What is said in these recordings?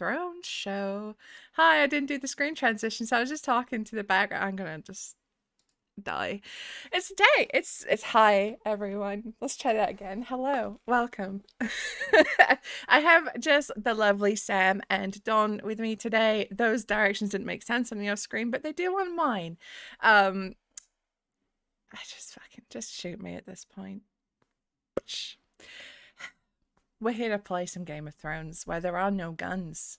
Thrones show. Hi, I didn't do the screen transition, so I was just talking to the background. I'm gonna just die. It's day. It's hi everyone. Let's try that again. Hello, welcome. I have just the lovely Sam and Don with me today. Those directions didn't make sense on your screen, but they do on mine. I just shoot me at this point. We're here to play some Game of Thrones where there are no guns.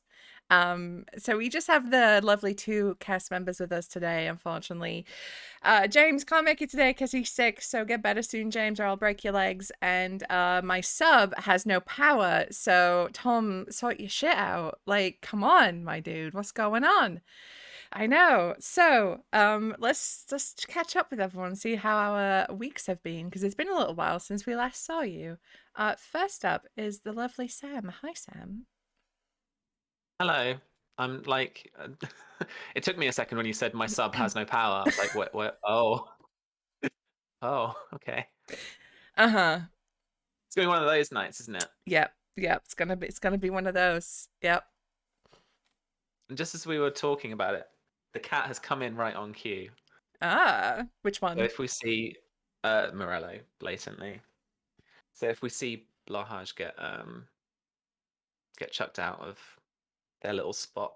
So we just have the lovely two cast members with us today, unfortunately. James can't make it today because he's sick, so get better soon, James, or I'll break your legs. And my sub has no power, so Tom, sort your shit out. Like, come on, my dude, what's going on? I know. So, let's just catch up with everyone, see how our weeks have been, because it's been a little while since we last saw you. First up is the lovely Sam. Hi, Sam. Hello. I'm like, it took me a second when you said my sub has no power. I was like, what? Oh, okay. Uh-huh. It's gonna be one of those nights, isn't it? Yep. It's gonna be one of those. Yep. And just as we were talking about it, the cat has come in right on cue. Ah, which one? So if we see Morello blatantly, so if we see Blahaj get chucked out of their little spot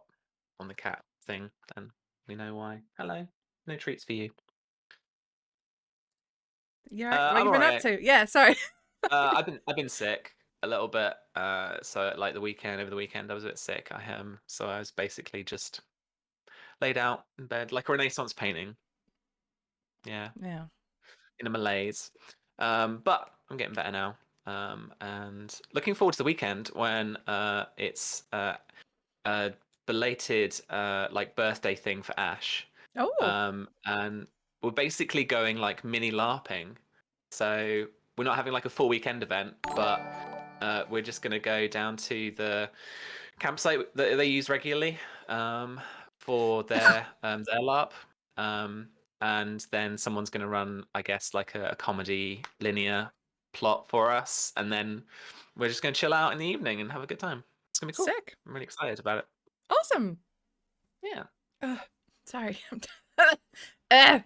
on the cat thing, then we know why. Hello, no treats for you. Yeah, what I'm you been up alright. to? Yeah, sorry. I've been sick a little bit. So like over the weekend, I was a bit sick. So I was basically just laid out in bed like a Renaissance painting. Yeah, Yeah. in a malaise. But I'm getting better now. And looking forward to the weekend when it's a belated like birthday thing for Ash. Oh. And we're basically going like mini LARPing. So we're not having like a full weekend event, but we're just going to go down to the campsite that they use regularly for their LARP. And then someone's going to run, I guess, like a comedy linear plot for us. And then we're just going to chill out in the evening and have a good time. It's going to be cool. Sick. I'm really excited about it. Awesome. Yeah. Sorry.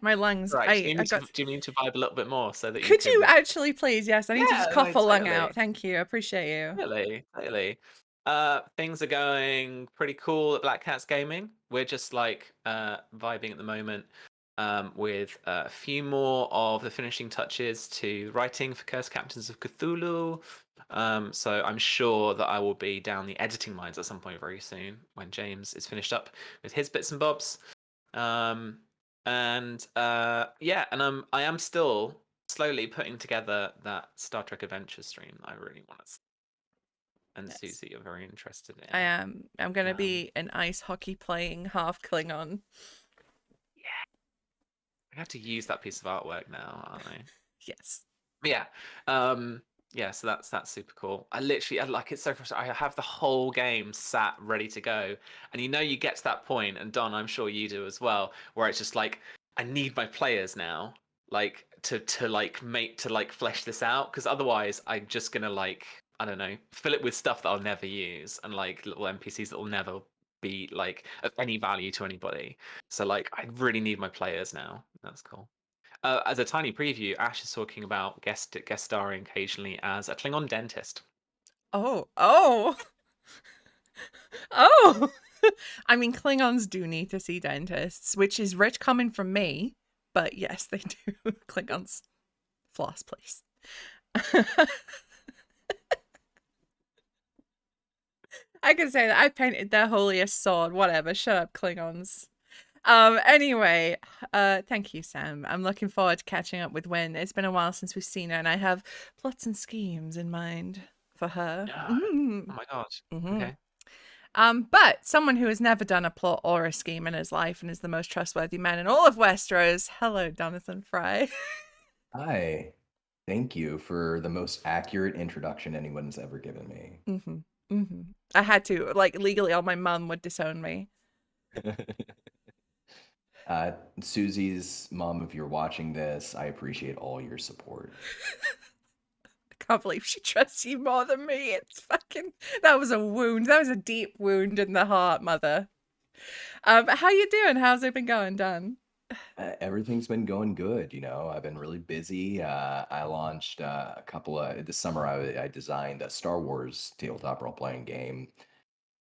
My lungs. Right. I got. Do you need to vibe a little bit more so that you Could you can? actually please? Yes, I need to just Yeah, cough no, a lung totally, out. Thank you. I appreciate you. totally. Things are going pretty cool at Black Cats Gaming. We're just like vibing at the moment with a few more of the finishing touches to writing for Cursed Captains of Cthulhu. So I'm sure that I will be down the editing mines at some point very soon when James is finished up with his bits and bobs. Yeah, and I am still slowly putting together that Star Trek Adventure stream I really want to see. And Yes. Susie, you're very interested in. I am. I'm gonna be an ice hockey playing half Klingon. Yeah. I have to use that piece of artwork now, aren't I? Yes. But yeah, so that's super cool. I like it's so frustrating. I have the whole game sat ready to go, and you get to that point, and Don, I'm sure you do as well, where it's just like I need my players now, like to like make to like flesh this out, because otherwise I'm just gonna like I don't know fill it with stuff that I'll never use and like little NPCs that will never be like of any value to anybody. So like I really need my players now. That's cool. As a tiny preview, Ash is talking about guest starring occasionally as a Klingon dentist. Oh. Oh. Oh. I mean, Klingons do need to see dentists, which is rich coming from me. But yes, they do. Klingons, floss, please. I can say that I painted their holiest sword. Whatever. Shut up, Klingons. Anyway, thank you, Sam. I'm looking forward to catching up with Wynn. It's been a while since we've seen her, and I have plots and schemes in mind for her. Oh my god. Okay. But someone who has never done a plot or a scheme in his life and is the most trustworthy man in all of Westeros. Hello, Jonathan Fry. Hi. Thank you for the most accurate introduction anyone's ever given me. I had to, like, legally, or my mum would disown me. Susie's mom, if you're watching this, I appreciate all your support. can't believe she trusts you more than me. It's fucking, that was a wound. That was a deep wound in the heart, mother. How you doing? How's it been going, Dan? Everything's been going good. I've been really busy. I launched a couple of this summer. I designed a Star Wars tabletop role-playing game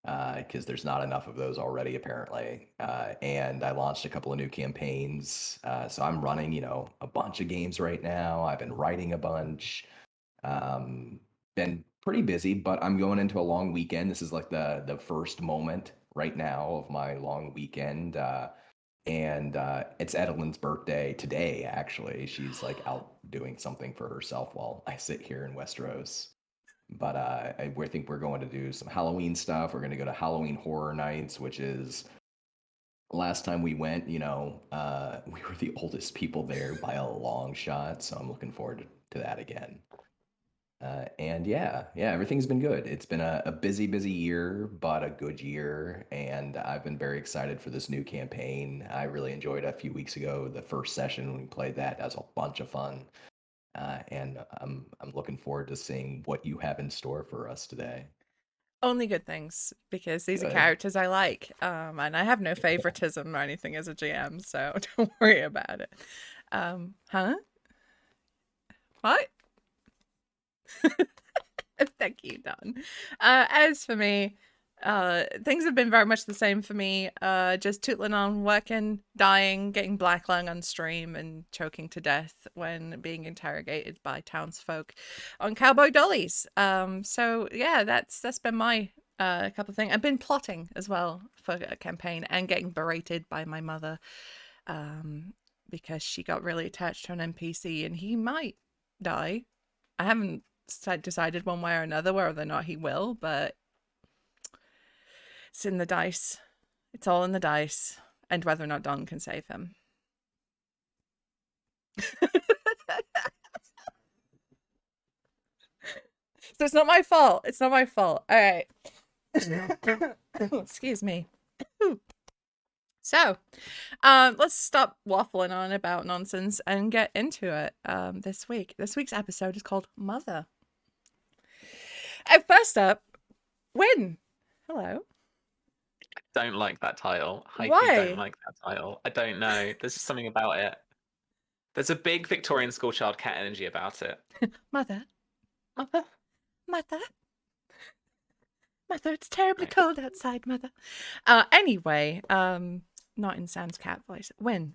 because there's not enough of those already, apparently. And I launched a couple of new campaigns. So I'm running, a bunch of games right now. I've been writing a bunch. Been pretty busy, but I'm going into a long weekend. This is like the first moment right now of my long weekend. And it's Edeline's birthday today, actually. She's like out doing something for herself while I sit here in Westeros. But we think we're going to do some Halloween stuff. We're going to go to Halloween Horror Nights, which is last time we went, we were the oldest people there by a long shot. So I'm looking forward to that again. And yeah, everything's been good. It's been a busy, busy year, but a good year. And I've been very excited for this new campaign. I really enjoyed a few weeks ago the first session when we played that. That was a bunch of fun. And I'm looking forward to seeing what you have in store for us today. Only good things, because these are Good. characters I like, and I have no favoritism or anything as a GM, so don't worry about it. Huh? What? Thank you, Don. As for me, things have been very much the same for me. Just tootling on, working, dying, getting black lung on stream, and choking to death when being interrogated by townsfolk on cowboy dollies. So yeah, that's been my couple of things. I've been plotting as well for a campaign and getting berated by my mother, because she got really attached to an NPC and he might die. I haven't decided one way or another whether or not he will, but it's in the dice. It's all in the dice, and whether or not Don can save him. So it's not my fault. It's not my fault. All right. Excuse me. So, let's stop waffling on about nonsense and get into it. This week. This week's episode is called Mother. First up, Win. Hello. I don't like that title. I Why? don't like that title. I don't know. There's just something about it. There's a big Victorian schoolchild cat energy about it. Mother. Mother. Mother. Mother, it's terribly cold outside, Mother. Anyway, not in Sam's cat voice. Win.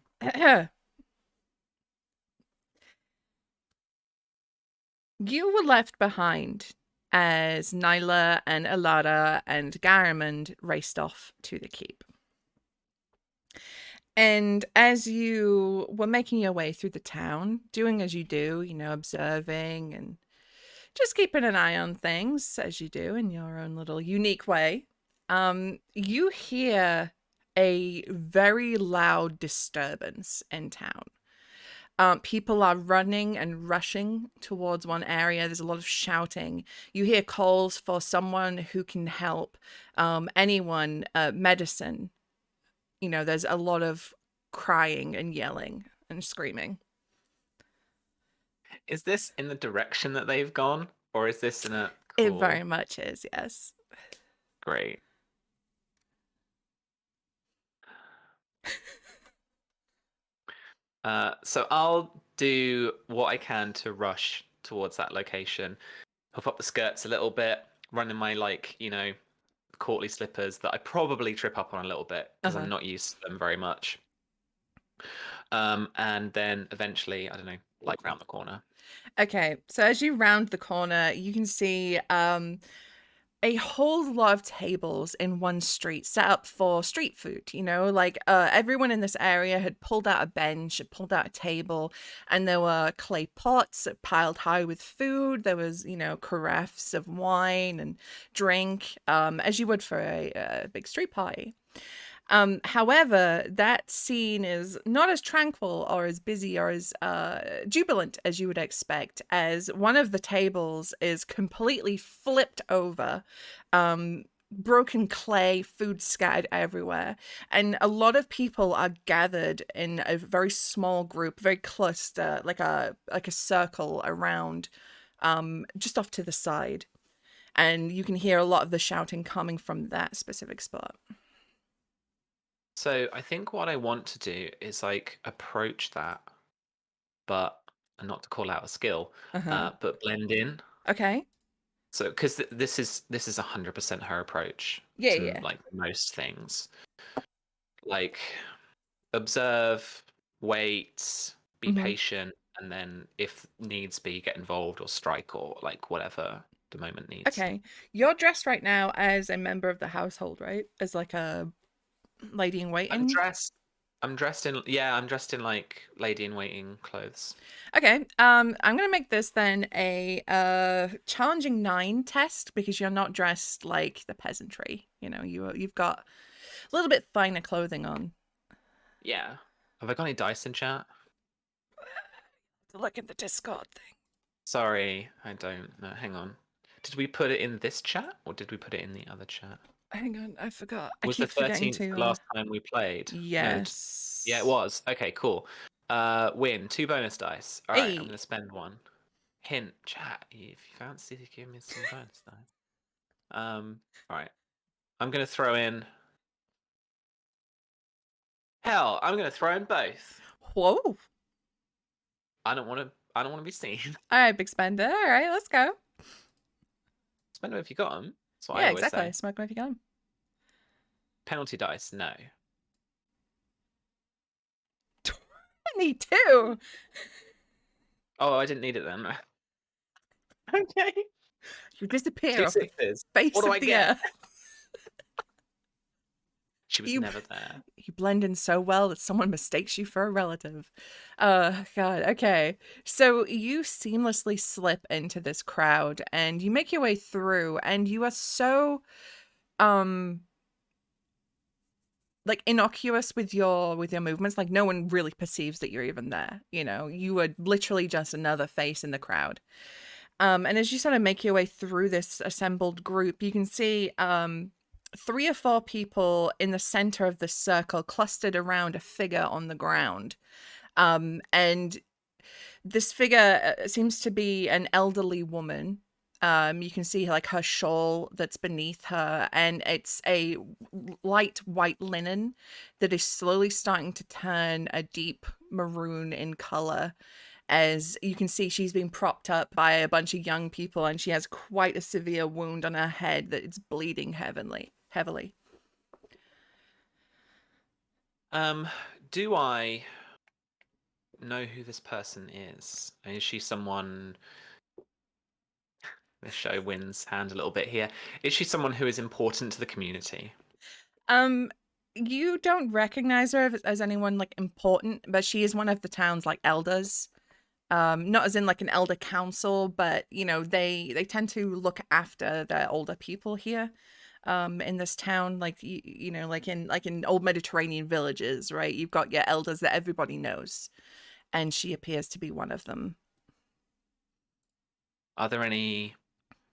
You were left behind as Nyla and Alara and Garamond raced off to the keep. And as you were making your way through the town, doing as you do, observing and just keeping an eye on things as you do in your own little unique way, you hear a very loud disturbance in town. People are running and rushing towards one area. There's a lot of shouting. You hear calls for someone who can help, anyone, medicine. There's a lot of crying and yelling and screaming. Is this in the direction that they've gone? Or is this in a... It Cool. very much is, yes. Great. So I'll do what I can to rush towards that location. Puff up the skirts a little bit, run in my, courtly slippers that I probably trip up on a little bit because I'm not used to them very much. And then eventually, I don't know, round the corner. Okay, so as you round the corner, you can see a whole lot of tables in one street set up for street food. Everyone in this area had pulled out a bench, had pulled out a table, and there were clay pots piled high with food. There was, carafes of wine and drink, as you would for a big street party. However, that scene is not as tranquil or as busy or as jubilant as you would expect, as one of the tables is completely flipped over, broken clay, food scattered everywhere, and a lot of people are gathered in a very small group, very cluster, like a circle around just off to the side. And you can hear a lot of the shouting coming from that specific spot. So I think what I want to do is like approach that, but and not to call out a skill, Uh-huh. but blend in. Okay. So because this is 100% her approach Yeah, to yeah. like most things, like observe, wait, be Mm-hmm. patient, and then if needs be, get involved or strike or like whatever the moment needs. Okay. You're dressed right now as a member of the household, right? As like a lady in I'm waiting. dressed. I'm dressed in I'm dressed in like lady in waiting clothes. Okay. I'm gonna make this then a challenging 9 test because you're not dressed like the peasantry. You know, you've got a little bit finer clothing on. Yeah. Have I got any dice in chat? To look at the Discord thing. Sorry, I don't know. Hang on. Did we put it in this chat or did we put it in the other chat? Hang on, I forgot. I Was the keep forgetting 13th to the last time we played? No. Yeah, it yes. was. Okay, cool. Win 2 bonus dice. All right, I'm Hey. gonna spend 1. Hint, chat. If you fancy to give me some bonus dice. All right. I'm gonna throw in. Hell, I'm gonna throw in both. Whoa. I don't want to. I don't want to be seen. All right, big spender. All right, let's go. Spend them if you got them. That's what I Yeah, always exactly. say. Smoke 'em if you got 'em. Penalty dice, no. I need 2. Oh, I didn't need it then. Okay. You disappear Two off the sixes. face What do of I the get? earth. She was You never there. you blend in so well that someone mistakes you for a relative. God, okay. So you seamlessly slip into this crowd and you make your way through and you are so um like innocuous with your movements, like no one really perceives that you're even there. You know, you are literally just another face in the crowd. And as you sort of make your way through this assembled group, you can see 3 or 4 people in the center of the circle clustered around a figure on the ground. And this figure seems to be an elderly woman. You can see like her shawl that's beneath her, and it's a light white linen that is slowly starting to turn a deep maroon in color. As you can see, she's being propped up by a bunch of young people, and she has quite a severe wound on her head that it's bleeding heavily. Um, do I know who this person is? Is she someone? This show wins hand a little bit here. Is she someone who is important to the community? Um, you don't recognize her as anyone like important, but she is one of the town's like elders. Not as in like an elder council, but you know, they tend to look after the older people here. In this town, like you know, like in old Mediterranean villages, right? You've got your elders that everybody knows, and she appears to be one of them. Are there any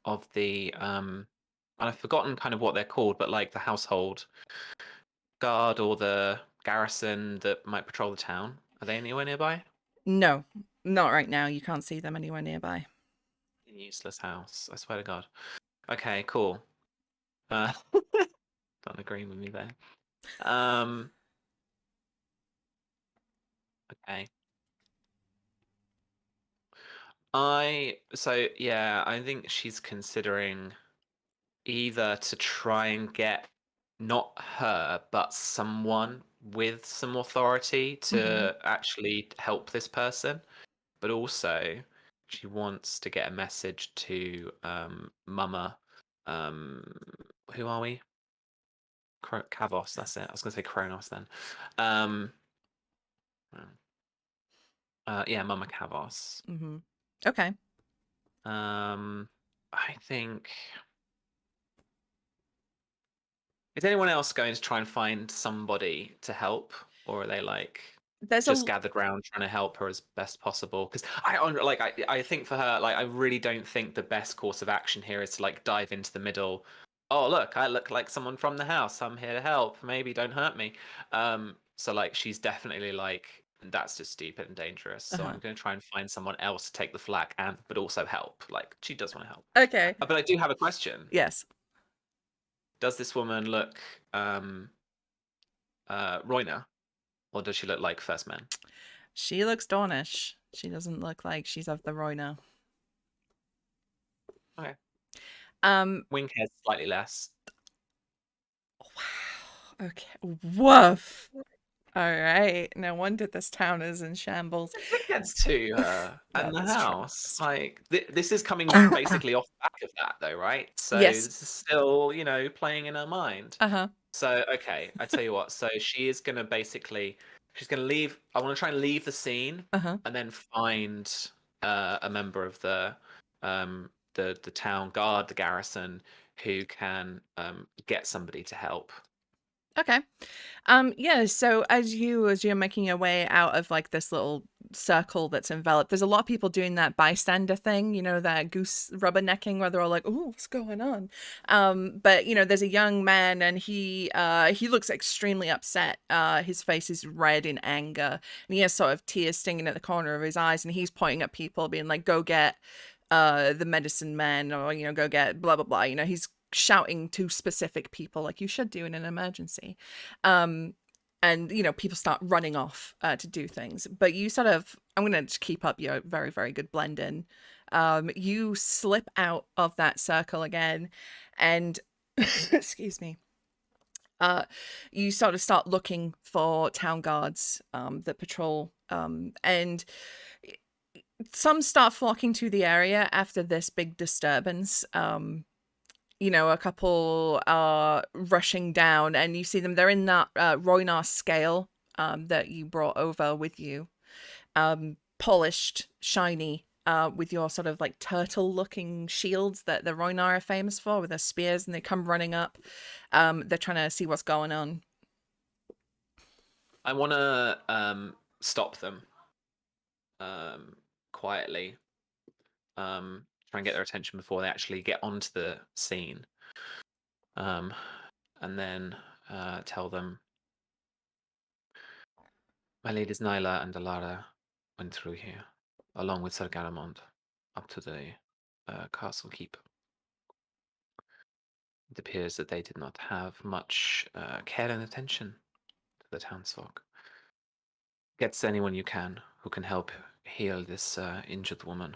of the I've forgotten kind of what they're called, but like the household guard or the garrison that might patrol the town? Are they anywhere nearby? No, not right now. You can't see them anywhere nearby. Useless house. I swear to God. Okay, cool. Don't agree with me there. Um, okay. I think she's considering either to try and get not her, but someone with some authority Mm-hmm. to actually help this person, but also she wants to get a message to Mama. Um, who are we? Kavos, that's it. I was going to say Kronos then. Um, yeah, Mama Kavos. Mm-hmm. Okay. I think. Is anyone else going to try and find somebody to help, or are they like There's just a gathered round trying to help her as best possible? Because I think for her, like I really don't think the best course of action here is to like dive into the middle. Oh look, I look like someone from the house. I'm here to help. Maybe don't hurt me. So like she's definitely like that's just stupid and dangerous. So Uh-huh. I'm going to try and find someone else to take the flak but also help. Like, she does want to help. Okay. But I do have a question. Yes. Does this woman look Royna, or does she look like First Men? She looks Dornish. She doesn't look like she's of the Royna. Okay. Um. Wing hair's slightly less. Wow. Okay. Woof. All right. No wonder this town is in shambles. It gets to her and the That's true. house. Like, this is coming basically off the back of that, though, right? So Yes. this is still, playing in her mind. Uh-huh. So, okay, I tell you what. So she is going to she's going to leave. I want to try and leave the scene Uh-huh. and then find a member of the town guard, the garrison, who can get somebody to help. Okay. Yeah, so as you're making your way out of like this little circle that's enveloped, there's a lot of people doing that bystander thing, that goose rubbernecking where they're all like, "Oh, what's going on?" But there's a young man and he looks extremely upset. His face is red in anger, and he has sort of tears stinging at the corner of his eyes, and he's pointing at people being like, "Go get the medicine man," or go get blah blah blah. He's shouting to specific people like you should do in an emergency. And people start running off to do things, but you sort of, I'm gonna just keep up your very very good blend in. You slip out of that circle again, and excuse me, you sort of start looking for town guards that patrol, and some start flocking to the area after this big disturbance. A couple are rushing down, and you see them. They're in that Roynar scale that you brought over with you, polished, shiny, with your sort of like turtle-looking shields that the Roynar are famous for, with their spears, and they come running up. They're trying to see what's going on. I want to stop them quietly. Try and get their attention before they actually get onto the scene. And then tell them, my ladies Nyla and Alara went through here, along with Sir Garamond, up to the castle keep. It appears that they did not have much care and attention to the townsfolk. Get anyone you can who can help heal this injured woman,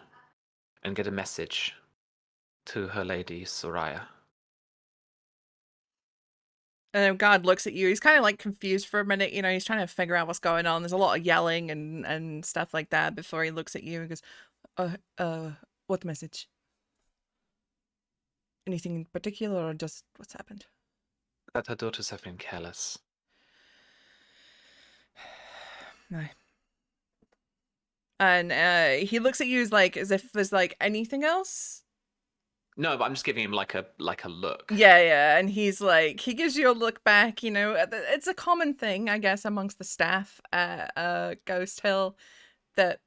and get a message to her lady Soraya. And God looks at you. He's kind of like confused for a minute. He's trying to figure out what's going on. There's a lot of yelling and stuff like that before he looks at you and goes, what message? Anything in particular, or just what's happened? That her daughters have been careless. No. And he looks at you as if there's like anything else. No, but I'm just giving him like a look. Yeah, and he's like, he gives you a look back. It's a common thing, I guess, amongst the staff at Ghost Hill that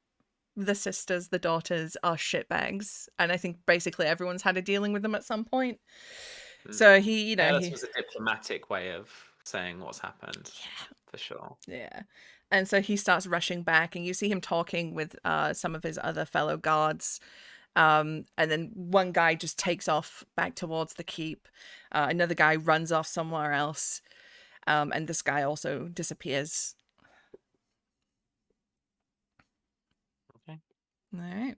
the sisters, the daughters, are shitbags, and I think basically everyone's had a dealing with them at some point. So he, Careless was a diplomatic way of saying what's happened. Yeah. For sure. Yeah. And so he starts rushing back, and you see him talking with some of his other fellow guards. And then one guy just takes off back towards the keep. Another guy runs off somewhere else. And this guy also disappears. Okay. All right.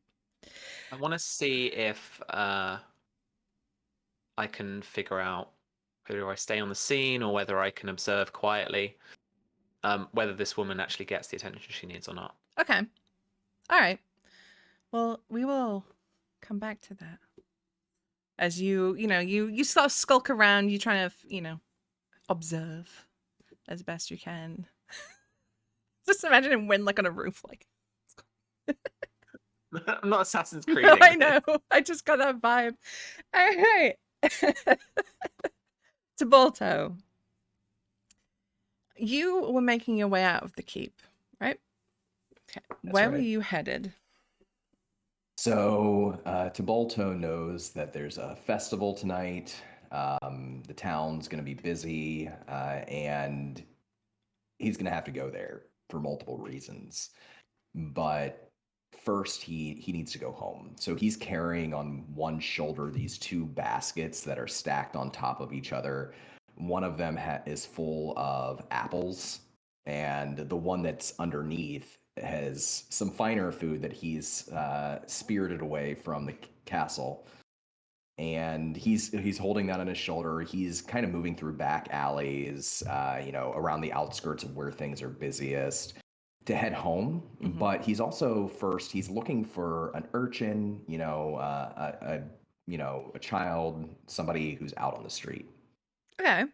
I want to see if I can figure out whether I stay on the scene or whether I can observe quietly, whether this woman actually gets the attention she needs or not. Okay. All right. Well, we will come back to that. As you sort of skulk around, you try to, observe as best you can. Just imagine him win like on a roof, like. I'm not Assassin's Creed. No, I know. I just got that vibe. All right. To Balto. You were making your way out of the keep, right? Okay. Where were you headed? So Tibalto knows that there's a festival tonight. The town's going to be busy, and he's going to have to go there. for multiple reasons. But first, he needs to go home. So he's carrying on one shoulder these two baskets that are stacked on top of each other. One of them is full of apples, and the one that's underneath has some finer food that he's spirited away from the castle. And he's holding that on his shoulder. He's kind of moving through back alleys, around the outskirts of where things are busiest to head home. But he's also he's looking for an urchin, a child, somebody who's out on the street. Okay.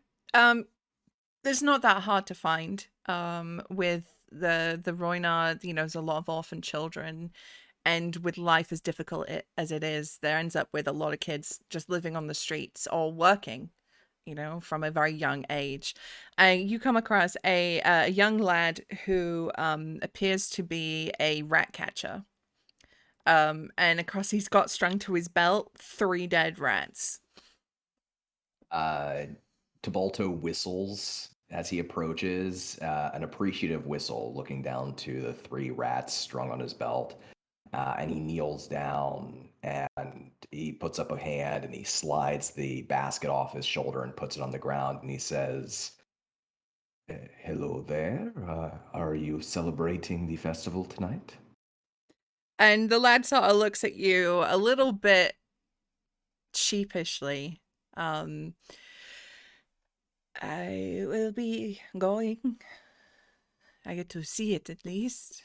It's not that hard to find. With the Roynar, there's a lot of orphan children, and with life as difficult as it is, there ends up with a lot of kids just living on the streets or working, from a very young age. And you come across a young lad who appears to be a rat catcher. And across he's got strung to his belt 3 dead rats. Talto whistles as he approaches, an appreciative whistle, looking down to the 3 rats strung on his belt. And he kneels down and he puts up a hand and he slides the basket off his shoulder and puts it on the ground. And he says, "Hello there. Are you celebrating the festival tonight?" And the lad sort of looks at you a little bit sheepishly. I will be going. I get to see it at least.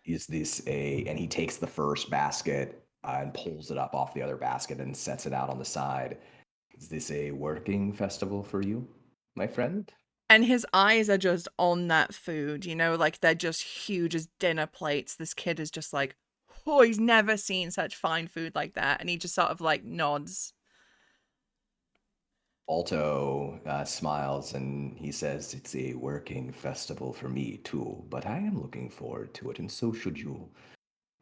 Is this and he takes the first basket and pulls it up off the other basket and sets it out on the side. Is this a working festival for you, my friend? And his eyes are just on that food, like they're just huge as dinner plates. This kid is just like, oh, he's never seen such fine food like that. And he just sort of like nods. Alto smiles and he says, "It's a working festival for me too, but I am looking forward to it, and so should you.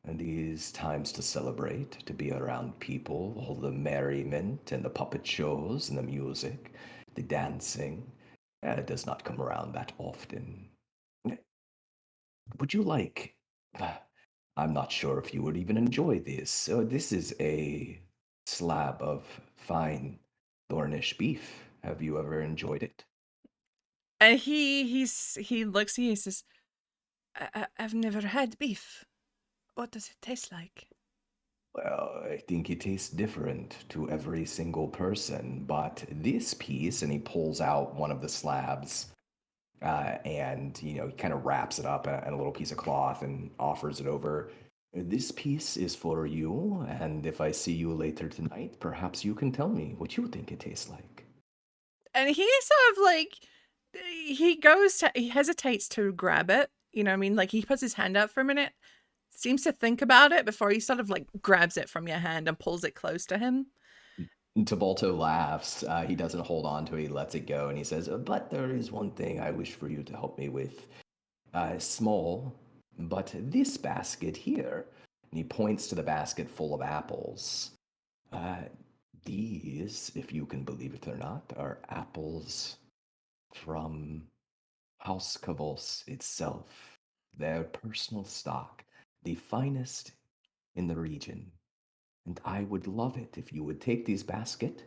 And these times to celebrate, to be around people, all the merriment and the puppet shows and the music, the dancing, it does not come around that often. Would you like? I'm not sure if you would even enjoy this. This is a slab of fine Dornish beef. Have you ever enjoyed it?" And he looks at you and says, I've never had beef. What does it taste like? Well, I think it tastes different to every single person, but this piece, and he pulls out one of the slabs, and he kind of wraps it up in a little piece of cloth and offers it over. "This piece is for you, and if I see you later tonight, perhaps you can tell me what you think it tastes like." And he sort of like, he hesitates to grab it. Like he puts his hand out for a minute, seems to think about it before he sort of like grabs it from your hand and pulls it close to him. Tabalto laughs. He doesn't hold on to it. He lets it go, and he says, "But there is one thing I wish for you to help me with. Small, but this basket here," and he points to the basket full of apples. These, if you can believe it or not, are apples from House Kavos itself, their personal stock, the finest in the region. And I would love it if you would take this basket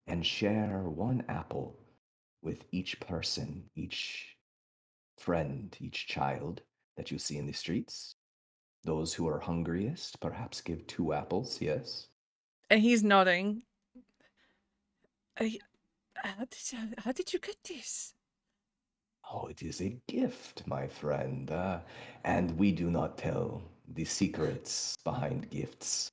and share one apple with each person, each friend, each child that you see in the streets. Those who are hungriest, perhaps give 2 apples, yes? And he's nodding. How did you get this? Oh, it is a gift, my friend, and we do not tell the secrets behind gifts.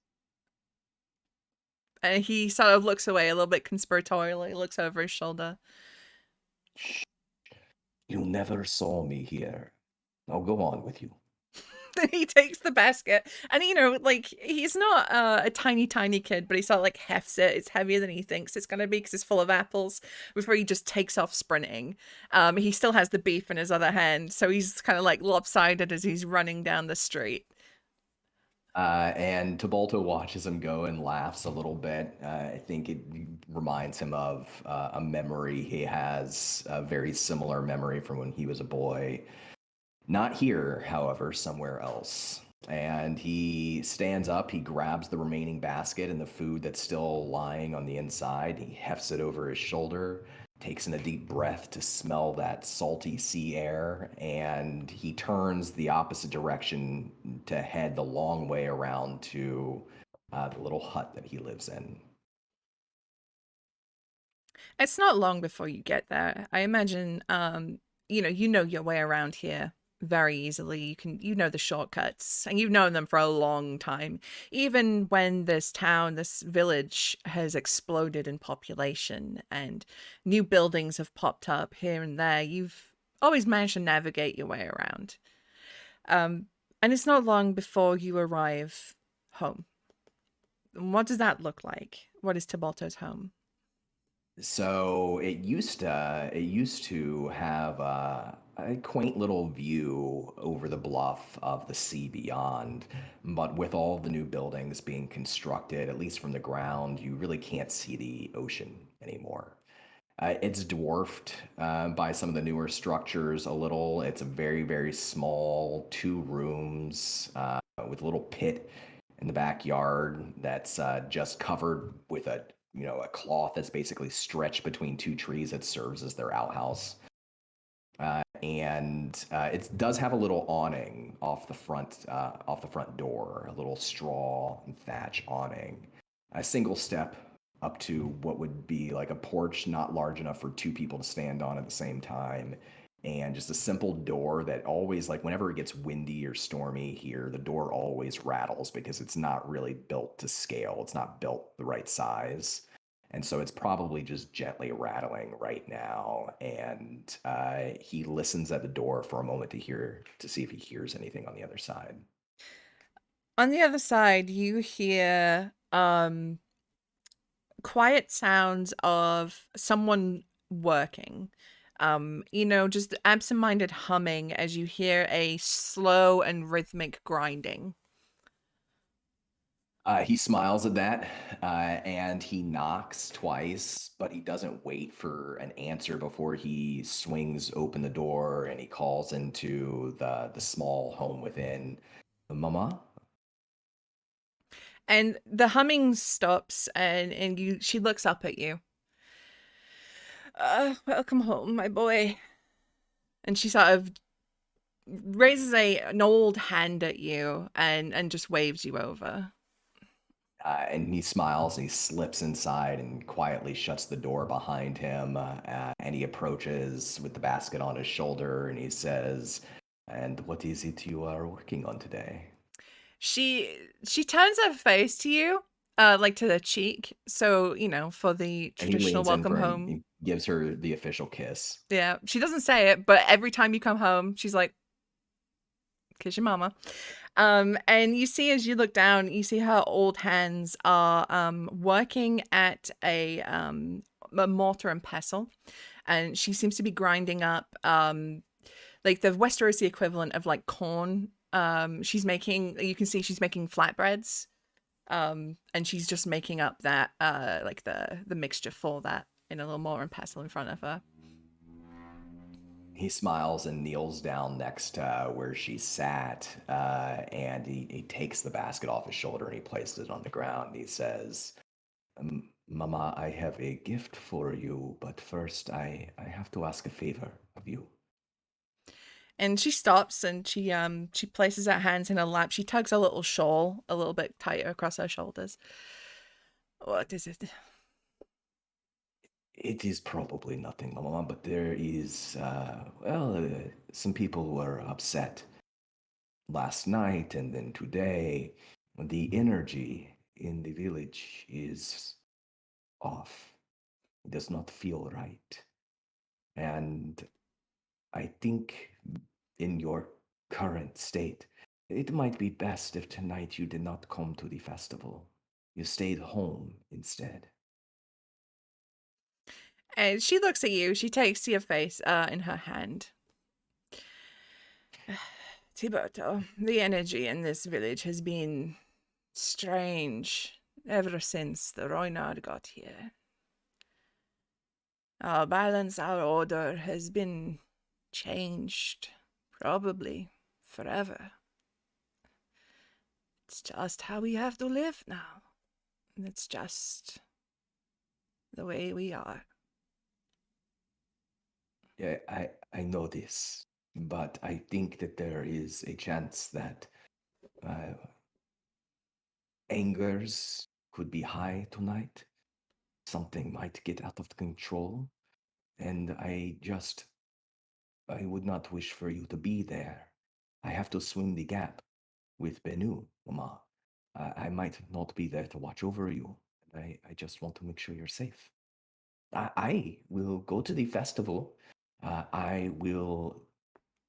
And he sort of looks away a little bit conspiratorially, looks over his shoulder. Shh. You never saw me here. I'll go on with you. He takes the basket, and like he's not a tiny kid, but he sort of like hefts it. It's heavier than he thinks it's gonna be because it's full of apples. Before he just takes off sprinting, he still has the beef in his other hand, so he's kind of like lopsided as he's running down the street. And Tabalto watches him go and laughs a little bit. I think it reminds him of a memory he has, a very similar memory from when he was a boy. Not here, however, somewhere else. And he stands up, he grabs the remaining basket and the food that's still lying on the inside. He hefts it over his shoulder, takes in a deep breath to smell that salty sea air, and he turns the opposite direction to head the long way around to the little hut that he lives in. It's not long before you get there. I imagine you know your way around here very easily. You know the shortcuts and you've known them for a long time. Even when this village has exploded in population and new buildings have popped up here and there, you've always managed to navigate your way around. And it's not long before you arrive home. What does that look like? What is Tibalto's home? So it used to have a quaint little view over the bluff of the sea beyond, but with all the new buildings being constructed, at least from the ground, you really can't see the ocean anymore. It's dwarfed by some of the newer structures a little. It's a very, very small 2 rooms with a little pit in the backyard that's just covered with a cloth that's basically stretched between 2 trees that serves as their outhouse. And it does have a little awning off the front door, a little straw and thatch awning. A single step up to what would be like a porch, not large enough for 2 people to stand on at the same time. And just a simple door that always, like, whenever it gets windy or stormy here, the door always rattles because it's not really built to scale. It's not built the right size. And so it's probably just gently rattling right now. And he listens at the door for a moment to see if he hears anything on the other side. On the other side, you hear quiet sounds of someone working. Just absent-minded humming as you hear a slow and rhythmic grinding. He smiles at that and he knocks twice, but he doesn't wait for an answer before he swings open the door and he calls into the small home within. Mama? And the humming stops and she looks up at you. Welcome home, my boy. And she sort of raises an old hand at you and just waves you over. And he smiles and he slips inside and quietly shuts the door behind him. And he approaches with the basket on his shoulder and he says, "And what is it you are working on today?" She turns her face to you, like to the cheek. So, for the And he traditional leans in welcome for home. he gives her the official kiss. Yeah, she doesn't say it, but every time you come home, she's like, kiss your mama. And you see as you look down, you see her old hands are working at a mortar and pestle, and she seems to be grinding up like the Westeros equivalent of like corn. You can see she's making flatbreads. And she's just making up that like the mixture for that in a little mortar and pestle in front of her. He smiles and kneels down next to where she sat, and he takes the basket off his shoulder and he places it on the ground. He says, "Mama, I have a gift for you, but first I have to ask a favor of you." And she stops and she places her hands in her lap. She tugs a little shawl a little bit tighter across her shoulders. What is it? It is probably nothing, Mama, but there is, some people who are upset last night and then today. The energy in the village is off. It does not feel right. And I think in your current state, it might be best if tonight you did not come to the festival. You stayed home instead. And she looks at you. She takes your face in her hand. Tiberto, the energy in this village has been strange ever since the Roynard got here. Our balance, our order has been changed probably forever. It's just how we have to live now. And it's just the way we are. Yeah, I know this, but I think that there is a chance that uh, angers could be high tonight. Something might get out of control, and I would not wish for you to be there. I have to swim the gap with Benu, Mama. I might not be there to watch over you. I just want to make sure you're safe. I will go to the festival. I will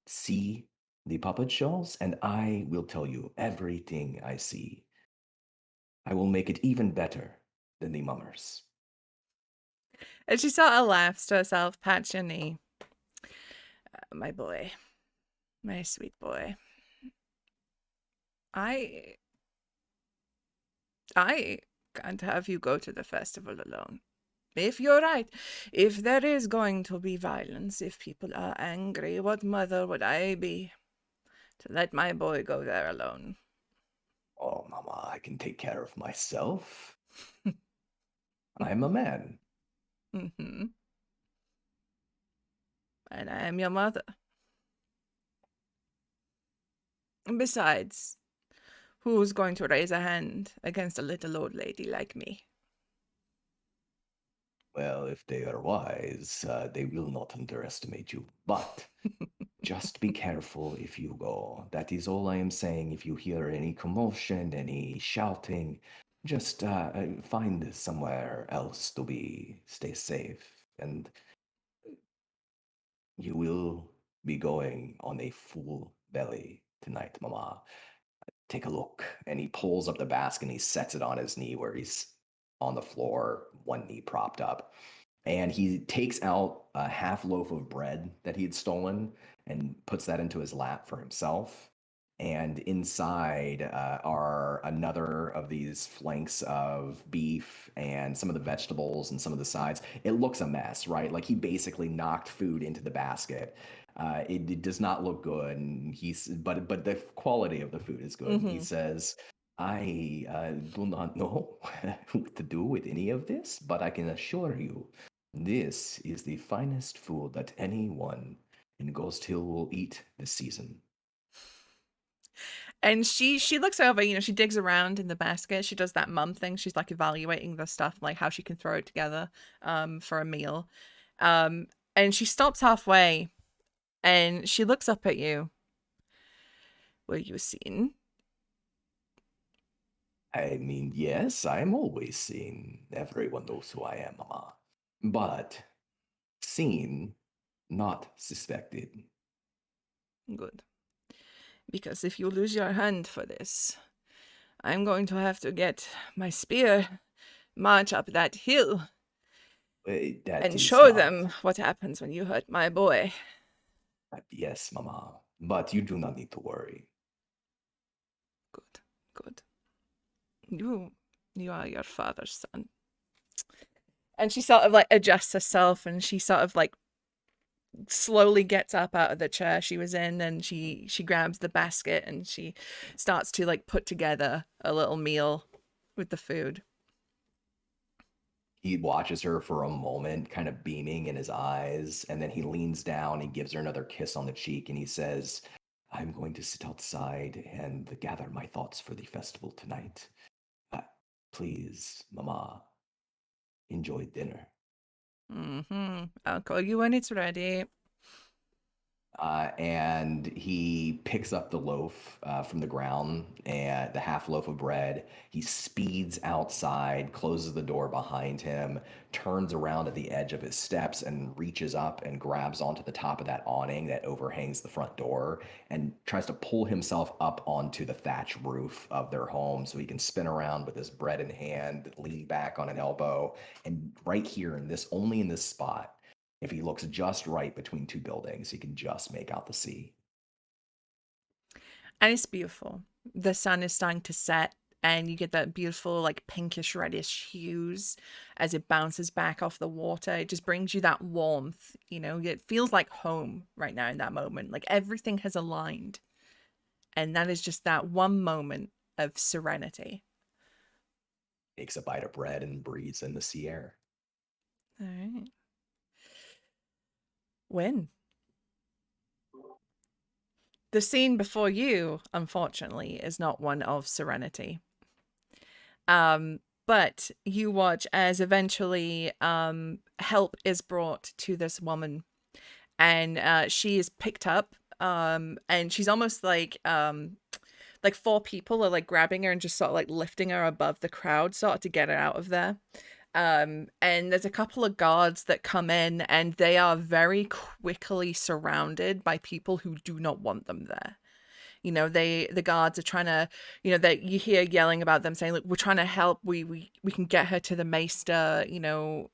see the puppet shows, and I will tell you everything I see. I will make it even better than the mummers. And she sort of laughs to herself, pats your knee. My boy. My sweet boy. I can't have you go to the festival alone. If you're right, if there is going to be violence, if people are angry, what mother would I be to let my boy go there alone? Oh, Mama, I can take care of myself. I'm a man. Mm-hmm. And I am your mother. And besides, who's going to raise a hand against a little old lady like me? Well, if they are wise, they will not underestimate you. But just be careful if you go. That is all I am saying. If you hear any commotion, any shouting, just find somewhere else to be. Stay safe. And you will be going on a full belly tonight, Mama. Take a look. And he pulls up the basket and he sets it on his knee where he's on the floor, one knee propped up. And he takes out a half loaf of bread that he had stolen and puts that into his lap for himself. And inside are another of these flanks of beef and some of the vegetables and some of the sides. It looks a mess, right? Like he basically knocked food into the basket. It does not look good, and but the quality of the food is good. And he Mm-hmm. says, "I do not know what to do with any of this, but I can assure you this is the finest food that anyone in Ghost Hill will eat this season." And she looks over, she digs around in the basket. She does that mum thing. She's like evaluating the stuff, like how she can throw it together for a meal. And she stops halfway and she looks up at you. Were you seen? I mean, yes, I'm always seen. Everyone knows who I am, Mama. But seen, not suspected. Good. Because if you lose your hand for this, I'm going to have to get my spear, march up that hill, That and is show not. them what happens when you hurt my boy. Yes, Mama. But you do not need to worry. Good, good. You are your father's son. And she sort of like adjusts herself and she sort of like slowly gets up out of the chair she was in and she grabs the basket and she starts to like put together a little meal with the food. He watches her for a moment, kind of beaming in his eyes, and then he leans down, he gives her another kiss on the cheek, and he says, "I'm going to sit outside and gather my thoughts for the festival tonight. Uh, please, Mama, enjoy dinner." Mm-hmm. I'll call you when it's ready. And he picks up the loaf from the ground and the half loaf of bread. He speeds outside, closes the door behind him, turns around at the edge of his steps, and reaches up and grabs onto the top of that awning that overhangs the front door and tries to pull himself up onto the thatch roof of their home so he can spin around with his bread in hand, lean back on an elbow. And right here in this, only in this spot, if he looks just right between two buildings, he can just make out the sea. And it's beautiful. The sun is starting to set and you get that beautiful like pinkish reddish hues as it bounces back off the water. It just brings you that warmth, it feels like home right now in that moment. Like everything has aligned. And that is just that one moment of serenity. Takes a bite of bread and breathes in the sea air. All right. Win. The scene before you, unfortunately, is not one of serenity. But you watch as eventually help is brought to this woman, and she is picked up, and she's almost like four people are like grabbing her and just sort of like lifting her above the crowd, sort of to get her out of there. And there's a couple of guards that come in, and they are very quickly surrounded by people who do not want them there. The guards are trying to, that you hear yelling about them saying, look, we're trying to help, we can get her to the maester,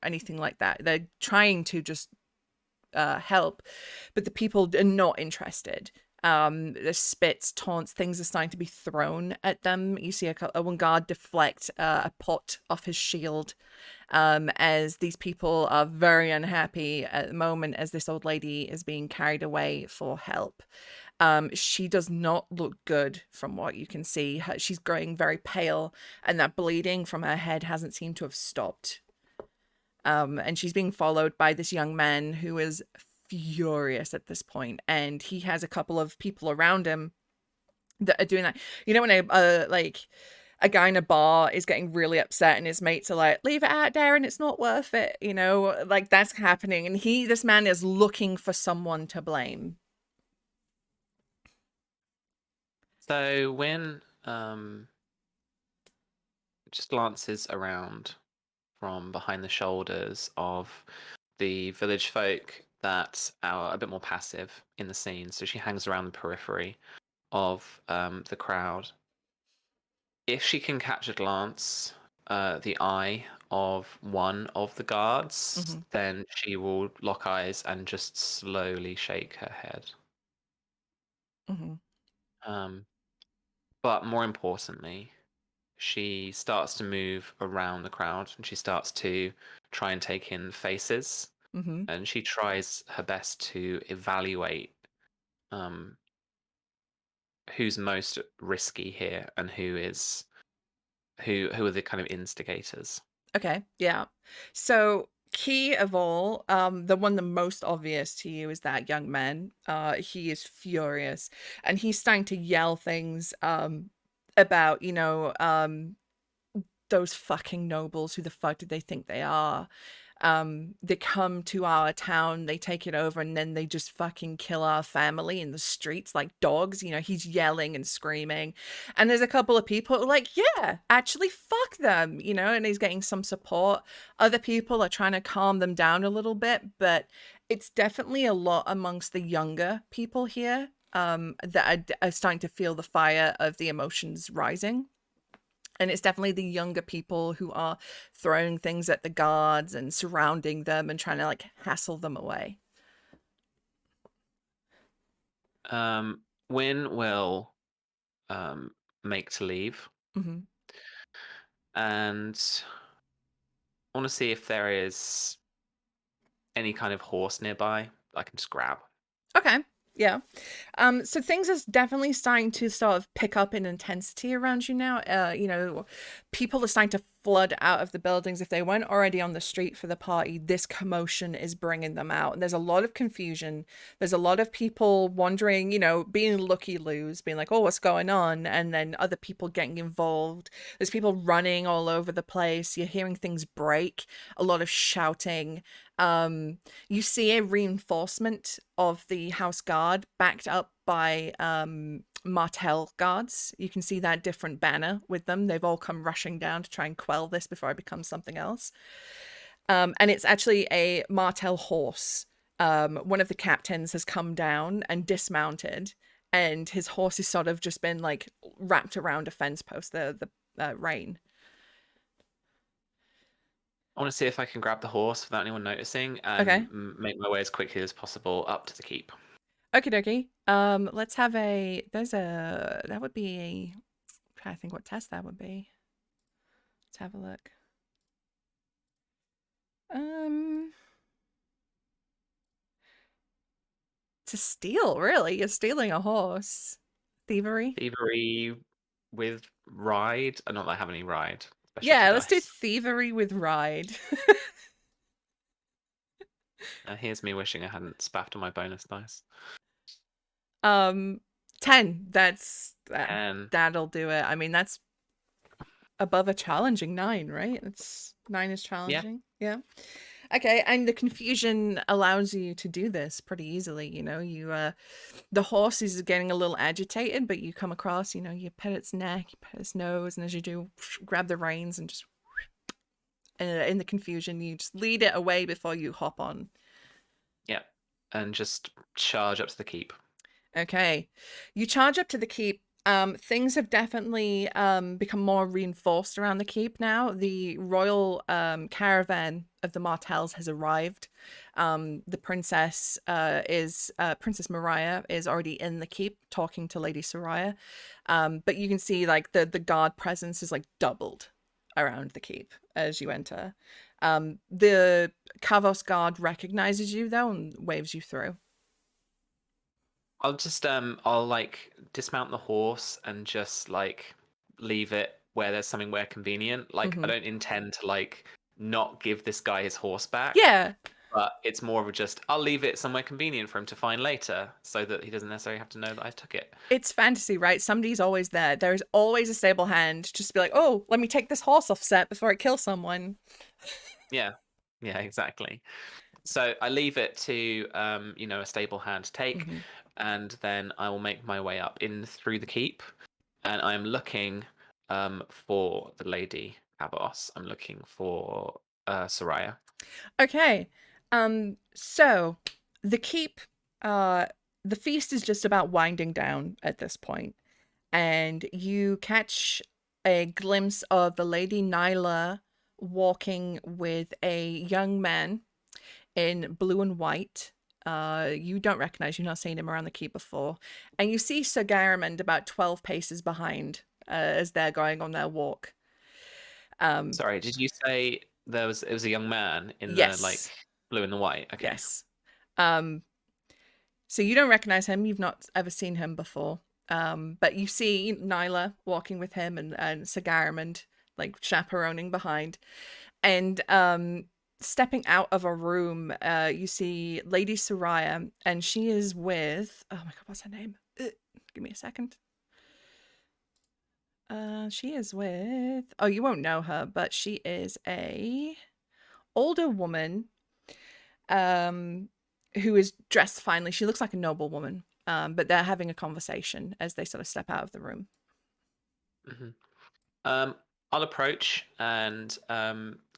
anything like that. They're trying to just help, but the people are not interested. The spits, taunts, things are starting to be thrown at them. You see one guard deflect a pot off his shield, as these people are very unhappy at the moment as this old lady is being carried away for help. She does not look good from what you can see. She's growing very pale, and that bleeding from her head hasn't seemed to have stopped. And she's being followed by this young man who is furious at this point, and he has a couple of people around him that are doing that. When a guy in a bar is getting really upset and his mates are like, leave it out there and it's not worth it, like that's happening. And this man is looking for someone to blame. So when just glances around from behind the shoulders of the village folk that are a bit more passive in the scene, so she hangs around the periphery of the crowd. If she can catch a glance, the eye of one of the guards, then she will lock eyes and just slowly shake her head. But more importantly, she starts to move around the crowd and she starts to try and take in faces. And she tries her best to evaluate who's most risky here and who are the kind of instigators. Okay, yeah. So key of all, the one the most obvious to you is that young man. He is furious, and he's starting to yell things about, those fucking nobles. Who the fuck did they think they are? They come to our town, they take it over, and then they just fucking kill our family in the streets like dogs. He's yelling and screaming, and there's a couple of people who are like, yeah, actually fuck them, and he's getting some support. Other people are trying to calm them down a little bit, but it's definitely a lot amongst the younger people here, that are starting to feel the fire of the emotions rising. And it's definitely the younger people who are throwing things at the guards and surrounding them and trying to like hassle them away. Wynn will make to leave. And I want to see if there is any kind of horse nearby I can just grab. Okay. Yeah. So things is definitely starting to sort of pick up in intensity around you now. People are starting to flood out of the buildings. If they weren't already on the street for the party, this commotion is bringing them out. And there's a lot of confusion. There's a lot of people wondering, being looky-loos, being like, oh, what's going on? And then other people getting involved. There's people running all over the place. You're hearing things break, a lot of shouting. You see a reinforcement of the house guard backed up by Martell guards. You can see that different banner with them. They've all come rushing down to try and quell this before it becomes something else. And it's actually a Martell horse. One of the captains has come down and dismounted, and his horse has sort of just been like wrapped around a fence post, the rein. I want to see if I can grab the horse without anyone noticing and make my way as quickly as possible up to the keep. Okie dokie. Let's have that would be trying to think what test that would be. Let's have a look. To steal, really? You're stealing a horse. Thievery? Thievery with ride. Not that I have any ride specialty Yeah, let's do dice. thievery with ride. Here's me wishing I hadn't spaffed on my bonus dice. 10. And That'll do it. I mean, that's above a challenging 9, right? 9 is challenging. Yeah. Okay, and the confusion allows you to do this pretty easily. The horse is getting a little agitated, but you come across, you pet its neck, you pet its nose, and as you do, grab the reins and just in the confusion, you just lead it away before you hop on. yeah, and just charge up to the keep. Okay, you charge up to the keep. Things have definitely become more reinforced around the keep now. The royal caravan of the Martells has arrived. The princess Princess Mariah is already in the keep talking to Lady Soraya. But you can see like the guard presence is like doubled around the keep as you enter. The Kavos guard recognizes you though and waves you through. I'll just I'll like dismount the horse and just like leave it where there's somewhere convenient. Like I don't intend to like not give this guy his horse back. Yeah. But it's more of a just I'll leave it somewhere convenient for him to find later so that he doesn't necessarily have to know that I took it. It's fantasy, right? Somebody's always there. There's always a stable hand just to be like, oh, let me take this horse off set before I kill someone. Yeah. Yeah, exactly. So I leave it to a stable hand to take, and then I will make my way up in through the keep, and I'm looking for the Lady Kavos. I'm looking for Soraya. Okay. So the keep, the feast is just about winding down at this point, and you catch a glimpse of the Lady Nyla walking with a young man in blue and white. You don't recognize, you've not seen him around the keep before. And you see Sir Garamond about 12 paces behind as they're going on their walk. Sorry, did you say it was a young man in the like Yes. blue and the white? Okay. Yes. So you don't recognize him, you've not ever seen him before. But you see Nyla walking with him and Sir Garamond like chaperoning behind. And stepping out of a room, you see Lady Soraya, and she is with, oh my god, what's her name? Give me a second. She is with, oh, you won't know her, but she is a older woman who is dressed finely. She looks like a noble woman, but they're having a conversation as they sort of step out of the room. I'll approach and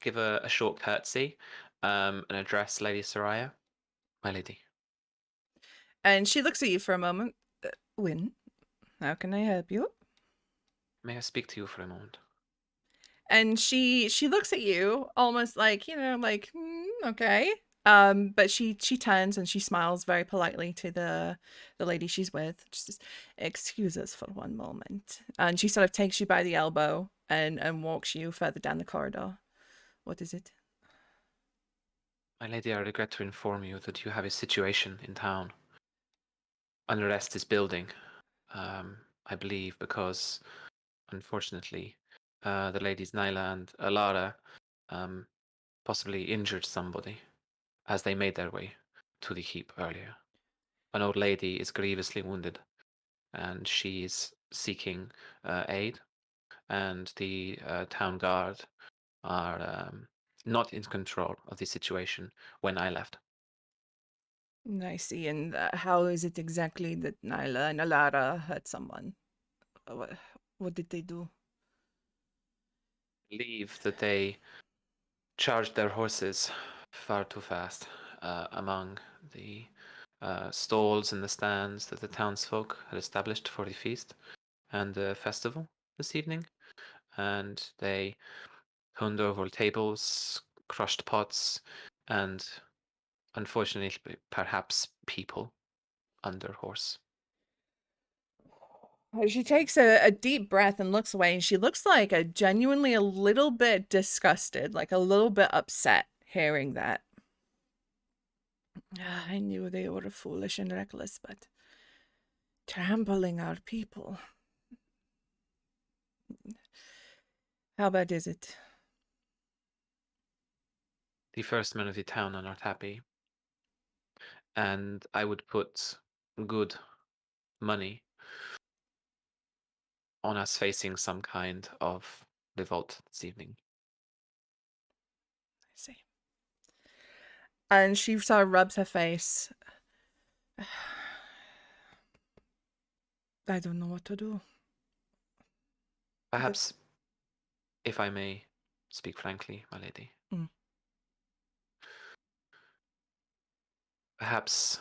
give a short curtsy and address Lady Soraya. My lady. And she looks at you for a moment. Wynn, how can I help you? May I speak to you for a moment? And she looks at you almost like, okay. But she turns and she smiles very politely to the lady she's with. Just says, excuse us for one moment. And she sort of takes you by the elbow and walks you further down the corridor. What is it? My lady, I regret to inform you that you have a situation in town. Unrest is building, I believe, because unfortunately, the ladies Nyla and Alara possibly injured somebody as they made their way to the keep earlier. An old lady is grievously wounded, and she is seeking aid, and the town guard are not in control of the situation when I left. I see. And how is it exactly that Nyla and Alara hurt someone? What did they do? I believe that they charged their horses far too fast among the stalls and the stands that the townsfolk had established for the feast and the festival this evening. And they turned over tables, crushed pots, and unfortunately, perhaps people under horse. She takes a deep breath and looks away, and she looks like genuinely a little bit disgusted, like a little bit upset hearing that. I knew they were foolish and reckless, but trampling our people. How bad is it? The first men of the town are not happy, and I would put good money on us facing some kind of revolt this evening. I see. And she sort of rubs her face. I don't know what to do. Perhaps, if I may speak frankly, my lady, perhaps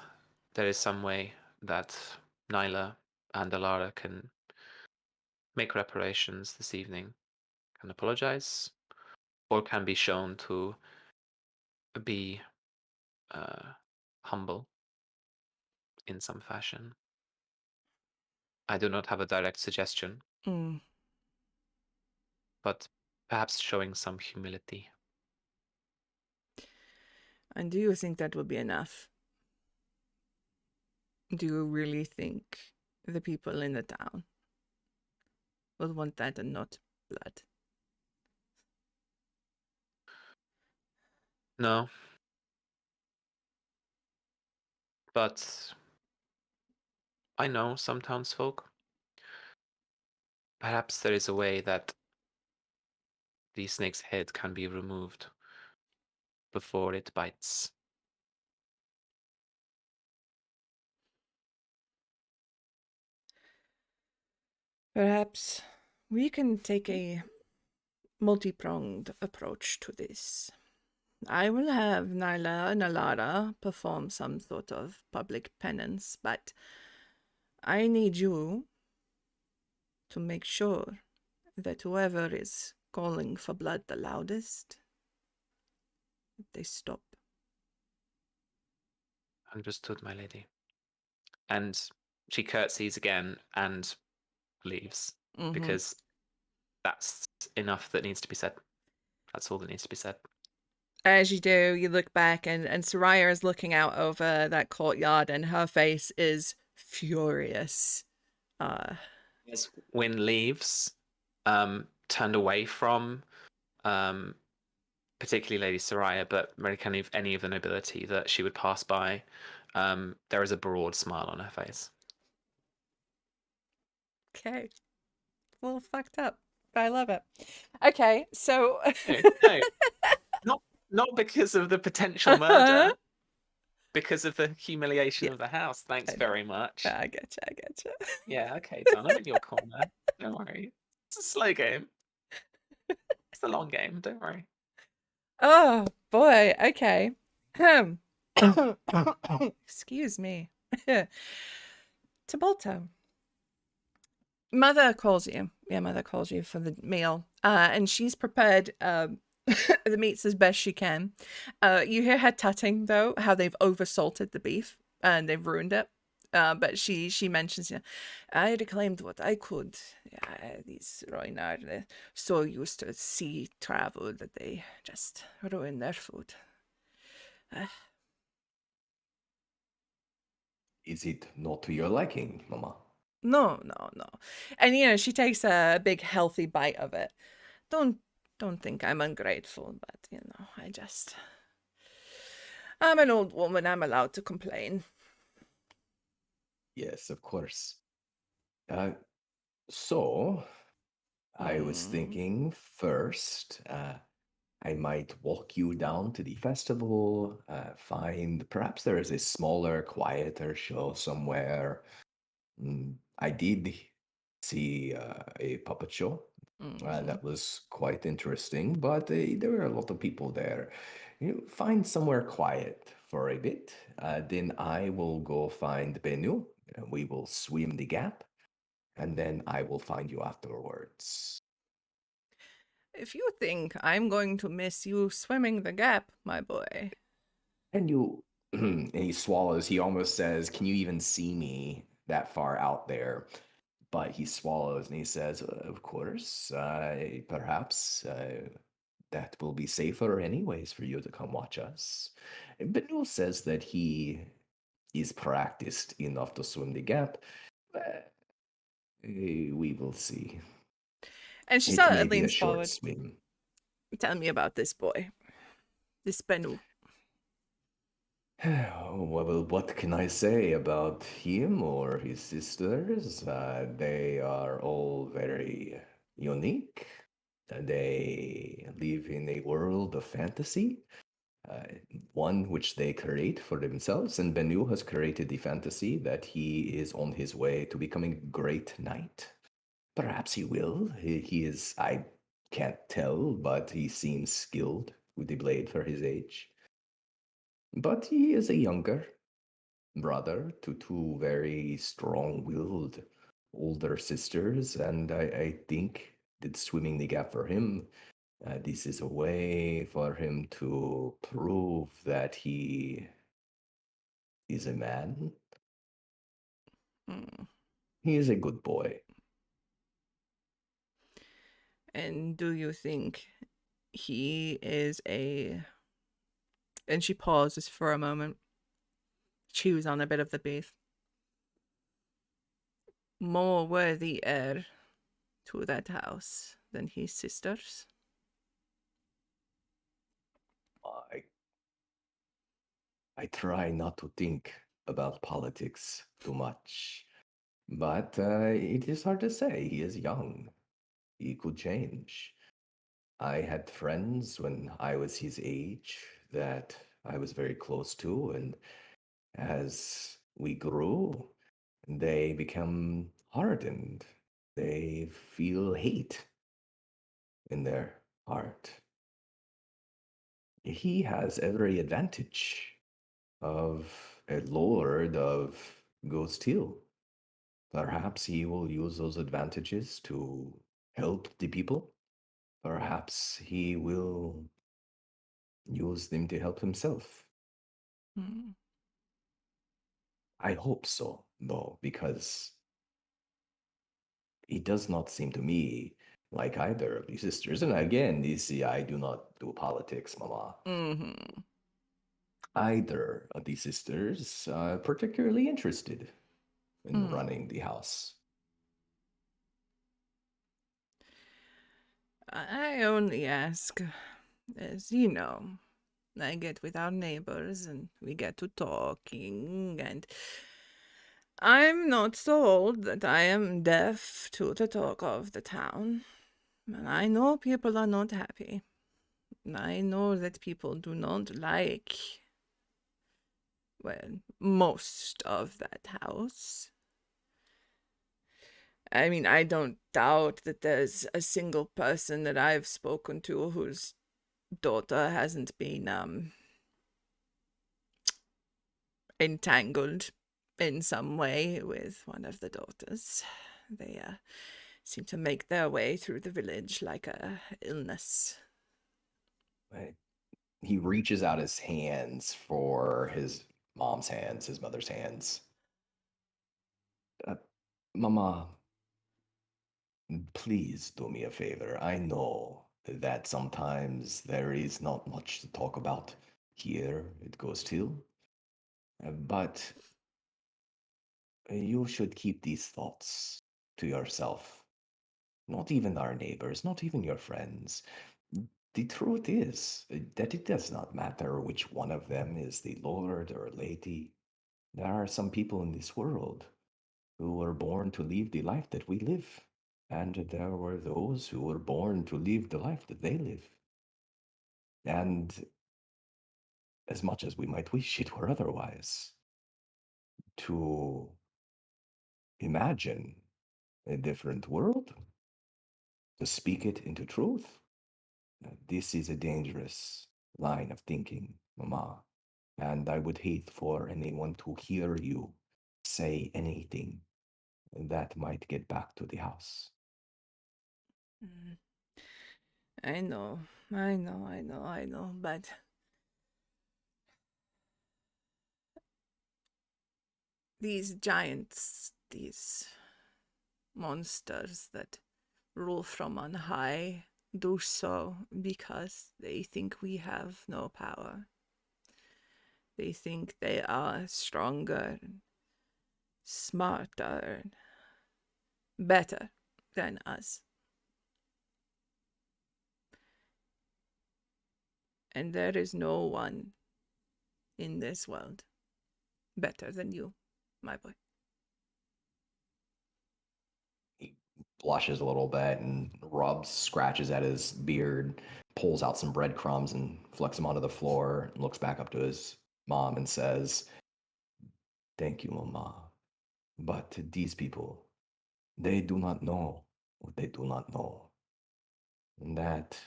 there is some way that Nyla and Alara can make reparations this evening, can apologize, or can be shown to be humble in some fashion. I do not have a direct suggestion, Mm. but perhaps showing some humility. And do you think that will be enough? Do you really think the people in the town will want that and not blood? No. But I know some townsfolk. Perhaps there is a way that the snake's head can be removed before it bites. Perhaps we can take a multi-pronged approach to this. I will have Nyla and Alara perform some sort of public penance, but I need you to make sure that whoever is calling for blood the loudest, they stop. Understood, my lady. And she curtsies again and leaves because that's enough that needs to be said. That's all that needs to be said. As you do, you look back, and Soraya is looking out over that courtyard, and her face is furious. As Wynn leaves, turned away from particularly Lady Soraya, but really kind of any of the nobility that she would pass by, there is a broad smile on her face. Okay. A little fucked up, but I love it. Okay, so... No, not because of the potential murder, because of the humiliation of the house. Thanks very much. I getcha. Yeah, okay, Don, I'm in your corner. Don't worry. It's a slow game. It's a long game, don't worry. Oh, boy, okay. Excuse me. Talto. Mother calls you. Yeah, Mother calls you for the meal. And she's prepared the meats as best she can. You hear her tutting, though, how they've oversalted the beef and they've ruined it. But she mentions, I reclaimed what I could. Yeah, these Roinar, they're so used to sea travel that they just ruin their food. Is it not to your liking, Mama? No. And she takes a big healthy bite of it. Don't think I'm ungrateful, but I'm an old woman, I'm allowed to complain. Yes, of course. So I was thinking first, I might walk you down to the festival, find perhaps there is a smaller, quieter show somewhere. I did see a puppet show. That was quite interesting, but there were a lot of people there. Find somewhere quiet for a bit. Then I will go find Benu. We will swim the gap, and then I will find you afterwards. If you think I'm going to miss you swimming the gap, my boy. And you, and he swallows. He almost says, "Can you even see me that far out there?" But he swallows and he says, "Of course, perhaps that will be safer anyways for you to come watch us." And Benul says that he is practiced enough to swim the gap. Uh, we will see. And she It sort may of be a leans short forward. swim. Tell me about this boy, this Bennu. Well, what can I say about him or his sisters? They are all very unique. They live in a world of fantasy, uh, one which they create for themselves. And Bennu has created the fantasy that he is on his way to becoming a great knight. Perhaps he will. He is, I can't tell, but he seems skilled with the blade for his age. But he is a younger brother to two very strong willed older sisters, and I think that swimming the gap for him, this is a way for him to prove that he is a man. Hmm. He is a good boy. And do you think he is a. And she pauses for a moment, chews on a bit of the beef. More worthy heir to that house than his sisters? I, I try not to think about politics too much, but it is hard to say. He is young. He could change. I had friends when I was his age that I was very close to, and as we grew, they become hardened. They feel hate in their heart. He has every advantage of a lord of Ghost Hill. Perhaps he will use those advantages to help the people. Perhaps he will use them to help himself. Hmm. I hope so, though, because it does not seem to me like either of these sisters. And again, you see, I do not do politics, Mama. Mm-hmm. Either of these sisters are particularly interested in Mm. running the house. I only ask, as you know, I get with our neighbors and we get to talking, and I'm not so old that I am deaf to the talk of the town. And I know people are not happy. I know that people do not like, well, most of that house. I mean, I don't doubt that there's a single person that I've spoken to whose daughter hasn't been entangled in some way with one of the daughters. They seem to make their way through the village like a illness. Right? He reaches out his hands for his mom's hands, his mother's hands. Uh, Mama, please do me a favor. I know that sometimes there is not much to talk about here at Ghost Hill, but you should keep these thoughts to yourself. Not even our neighbors, not even your friends. The truth is that it does not matter which one of them is the lord or lady. There are some people in this world who were born to live the life that we live, and there were those who were born to live the life that they live. And as much as we might wish it were otherwise, to imagine a different world, to speak it into truth, this is a dangerous line of thinking, Mama. And I would hate for anyone to hear you say anything that might get back to the house. Mm. I know, but these giants, these monsters that rule from on high do so because they think we have no power. They think they are stronger, smarter, better than us. And there is no one in this world better than you, my boy. He blushes a little bit and rubs, scratches at his beard, pulls out some breadcrumbs and flicks them onto the floor, and looks back up to his mom and says, "Thank you, Mama. But these people, they do not know what they do not know. And that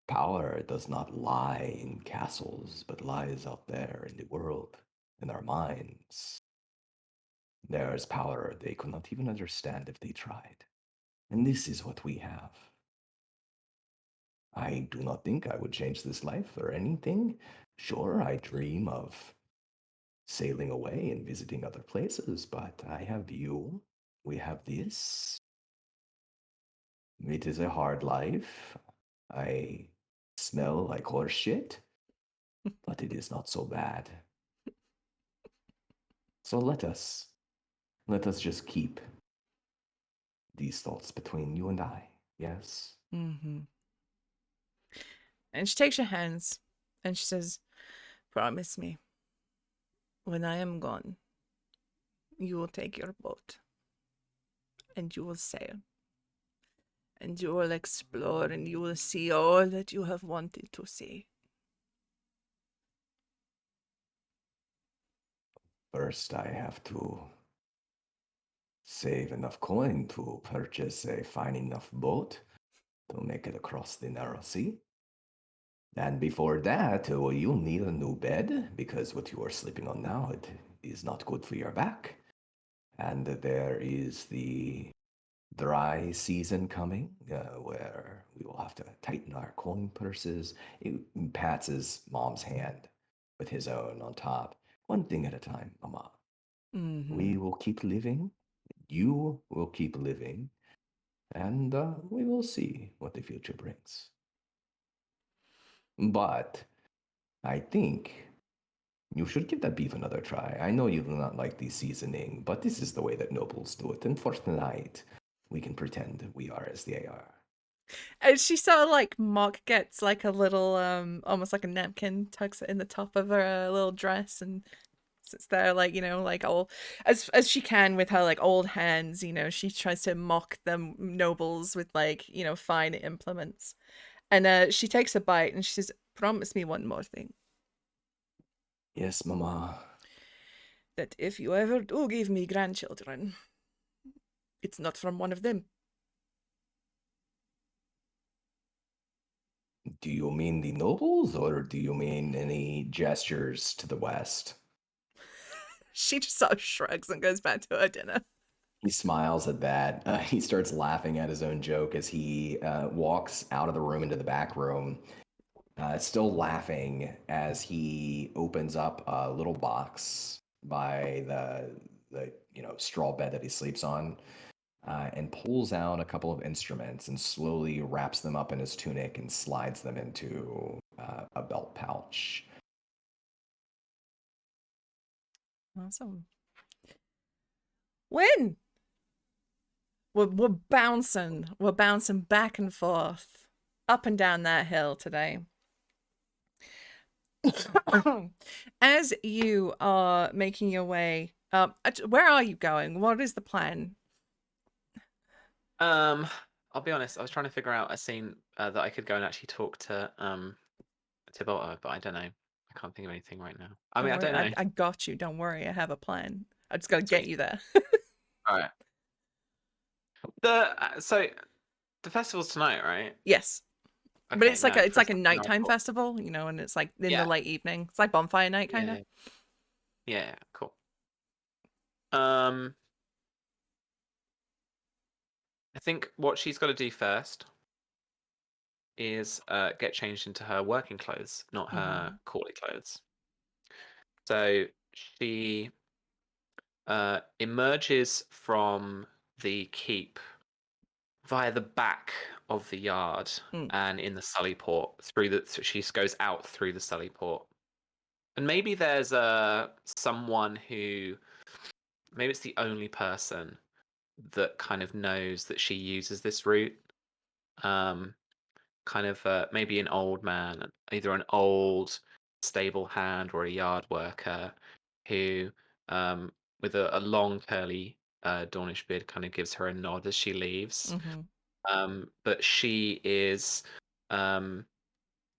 power does not lie in castles, but lies out there in the world, in our minds. There is power they could not even understand if they tried. And this is what we have. I do not think I would change this life or anything. Sure, I dream of sailing away and visiting other places, but I have you. We have this. It is a hard life. I smell like horse shit, but it is not so bad. So let us just keep these thoughts between you and I, yes? Mm-hmm. And she takes your hands and she says, "Promise me, when I am gone, you will take your boat and you will sail and you will explore and you will see all that you have wanted to see." First, I have to save enough coin to purchase a fine enough boat to make it across the narrow sea. And before that, well, you'll need a new bed because what you are sleeping on now, it is not good for your back. And there is the dry season coming where we will have to tighten our coin purses. He pats his mom's hand with his own on top. One thing at a time, Mama. Mm-hmm. We will keep living. You will keep living. And we will see what the future brings. But I think you should give that beef another try. I know you do not like the seasoning, but this is the way that nobles do it. And for tonight, we can pretend we are as they are. And she sort of like mock gets like a little almost like a napkin, tucks it in the top of her little dress and sits there like, like all as she can with her like old hands, she tries to mock the nobles with like, fine implements. And she takes a bite and she says, "Promise me one more thing, Yes, Mama. that if you ever do give me grandchildren, it's not from one of them." Do you mean the nobles, or do you mean any gestures to the west? She just sort of shrugs and goes back to her dinner. He smiles at that. He starts laughing at his own joke as he walks out of the room into the back room, still laughing as he opens up a little box by the straw bed that he sleeps on, and pulls out a couple of instruments and slowly wraps them up in his tunic and slides them into a belt pouch. Awesome. Win. We're bouncing. We're bouncing back and forth, up and down that hill today. As you are making your way up, where are you going? What is the plan? I'll be honest. I was trying to figure out a scene that I could go and actually talk to Tibalto, but I don't know. I can't think of anything right now. I mean, Don't I worry, don't know. I got you. Don't worry, I have a plan. I just got to get Sweet. you there. All right. So the festival's tonight, right? Yes, but Okay. it's like No, a for some reason I nighttime thought. festival, and it's like in the Yeah. late evening. It's like bonfire night, kind of. Yeah. Yeah. Cool. Um, I think what she's got to do first is get changed into her working clothes, not her Mm-hmm. courtly clothes. So she emerges from the keep via the back of the yard Mm. and in the Sully port through the. She goes out through the Sully port, and maybe there's someone who maybe it's the only person that kind of knows that she uses this route. Um, Kind of maybe an old man, either an old stable hand or a yard worker who, with a long curly Dornish beard, kind of gives her a nod as she leaves. Mm-hmm. But she is um,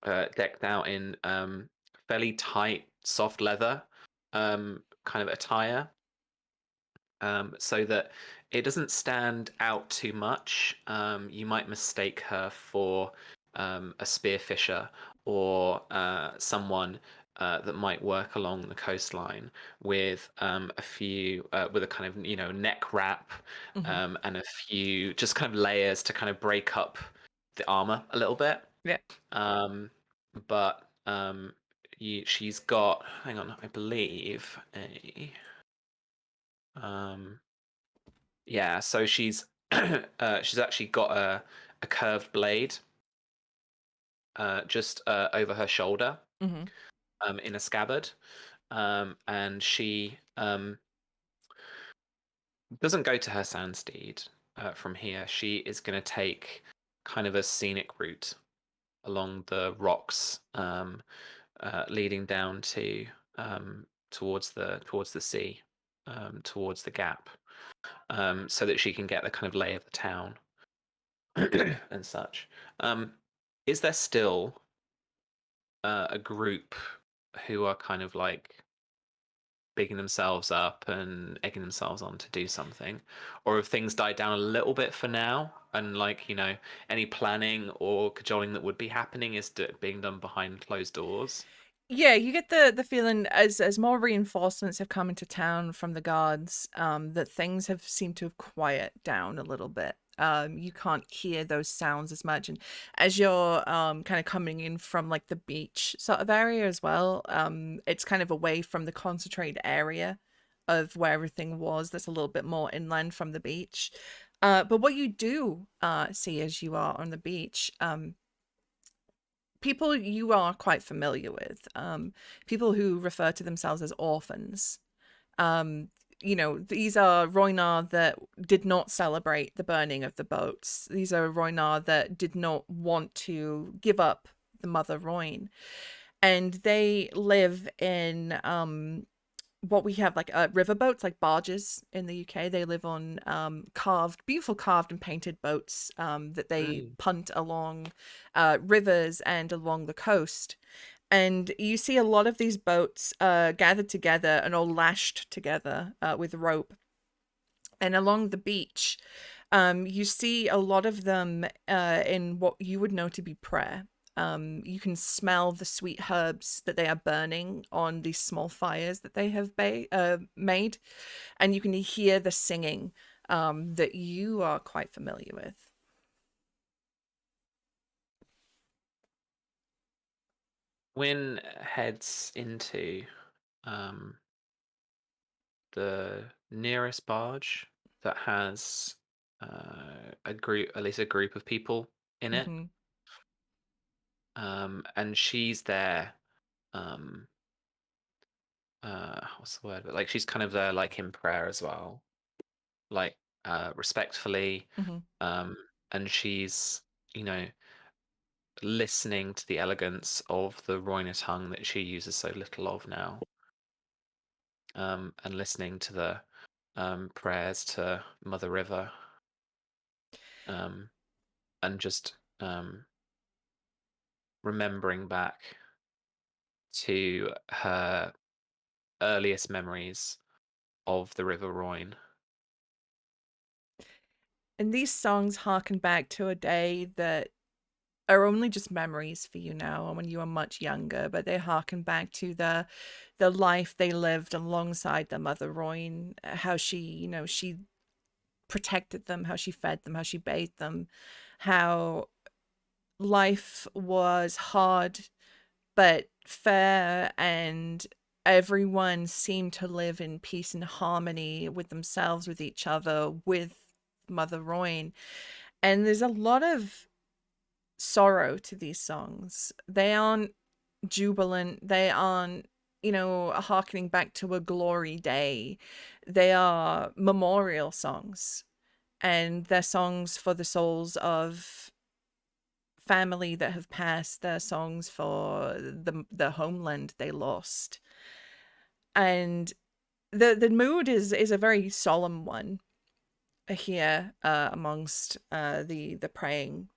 decked out in fairly tight, soft leather kind of attire, so that it doesn't stand out too much. You might mistake her for a spearfisher or someone that might work along the coastline with a few with a kind of neck wrap Mm-hmm. and a few just kind of layers to kind of break up the armor a little bit. Yeah. Um, but she's got, hang on, I believe a um yeah, so she's actually got a curved blade just over her shoulder Mm-hmm. in a scabbard, and she doesn't go to her sandsteed from here. She is going to take kind of a scenic route along the rocks, leading down to towards the sea, towards the gap, so that she can get the kind of lay of the town. And such. Is there still a group who are kind of like bigging themselves up and egging themselves on to do something, or have things died down a little bit for now? And like any planning or cajoling that would be happening is being done behind closed doors. Yeah, you get the feeling as more reinforcements have come into town from the guards, that things have seemed to have quiet down a little bit. You can't hear those sounds as much, and as you're kind of coming in from like the beach sort of area as well, it's kind of away from the concentrated area of where everything was. That's a little bit more inland from the beach. But what you do see as you are on the beach, people you are quite familiar with, people who refer to themselves as orphans. Um, these are Rhoynar that did not celebrate the burning of the boats. These are Rhoynar that did not want to give up the Mother Rhoyne. And they live in what we have like riverboats, like barges in the UK. They live on beautiful carved and painted boats that they Mm. punt along rivers and along the coast. And you see a lot of these boats gathered together and all lashed together with rope. And along the beach, you see a lot of them in what you would know to be prayer. You can smell the sweet herbs that they are burning on these small fires that they have made, and you can hear the singing that you are quite familiar with. Wynn heads into um, the nearest barge that has a group, at least a group of people in it. Mm-hmm. And she's there. Um, what's the word? But like she's kind of there, like in prayer as well, like respectfully. Mm-hmm. Um, and she's you know listening to the elegance of the Rhoynar tongue that she uses so little of now, and listening to the prayers to Mother River, um, and just remembering back to her earliest memories of the River Rhoyne. And these songs harken back to a day that are only just memories for you now and when you were much younger, but they harken back to the life they lived alongside their Mother Rhoyne, how she protected them, how she fed them, how she bathed them, how life was hard but fair, and everyone seemed to live in peace and harmony with themselves, with each other, with Mother Royne. And there's a lot of sorrow to these songs. They aren't jubilant. They aren't, harkening back to a glory day. They are memorial songs. And they're songs for the souls of family that have passed. They're songs for the homeland they lost. And the mood is a very solemn one here amongst the praying.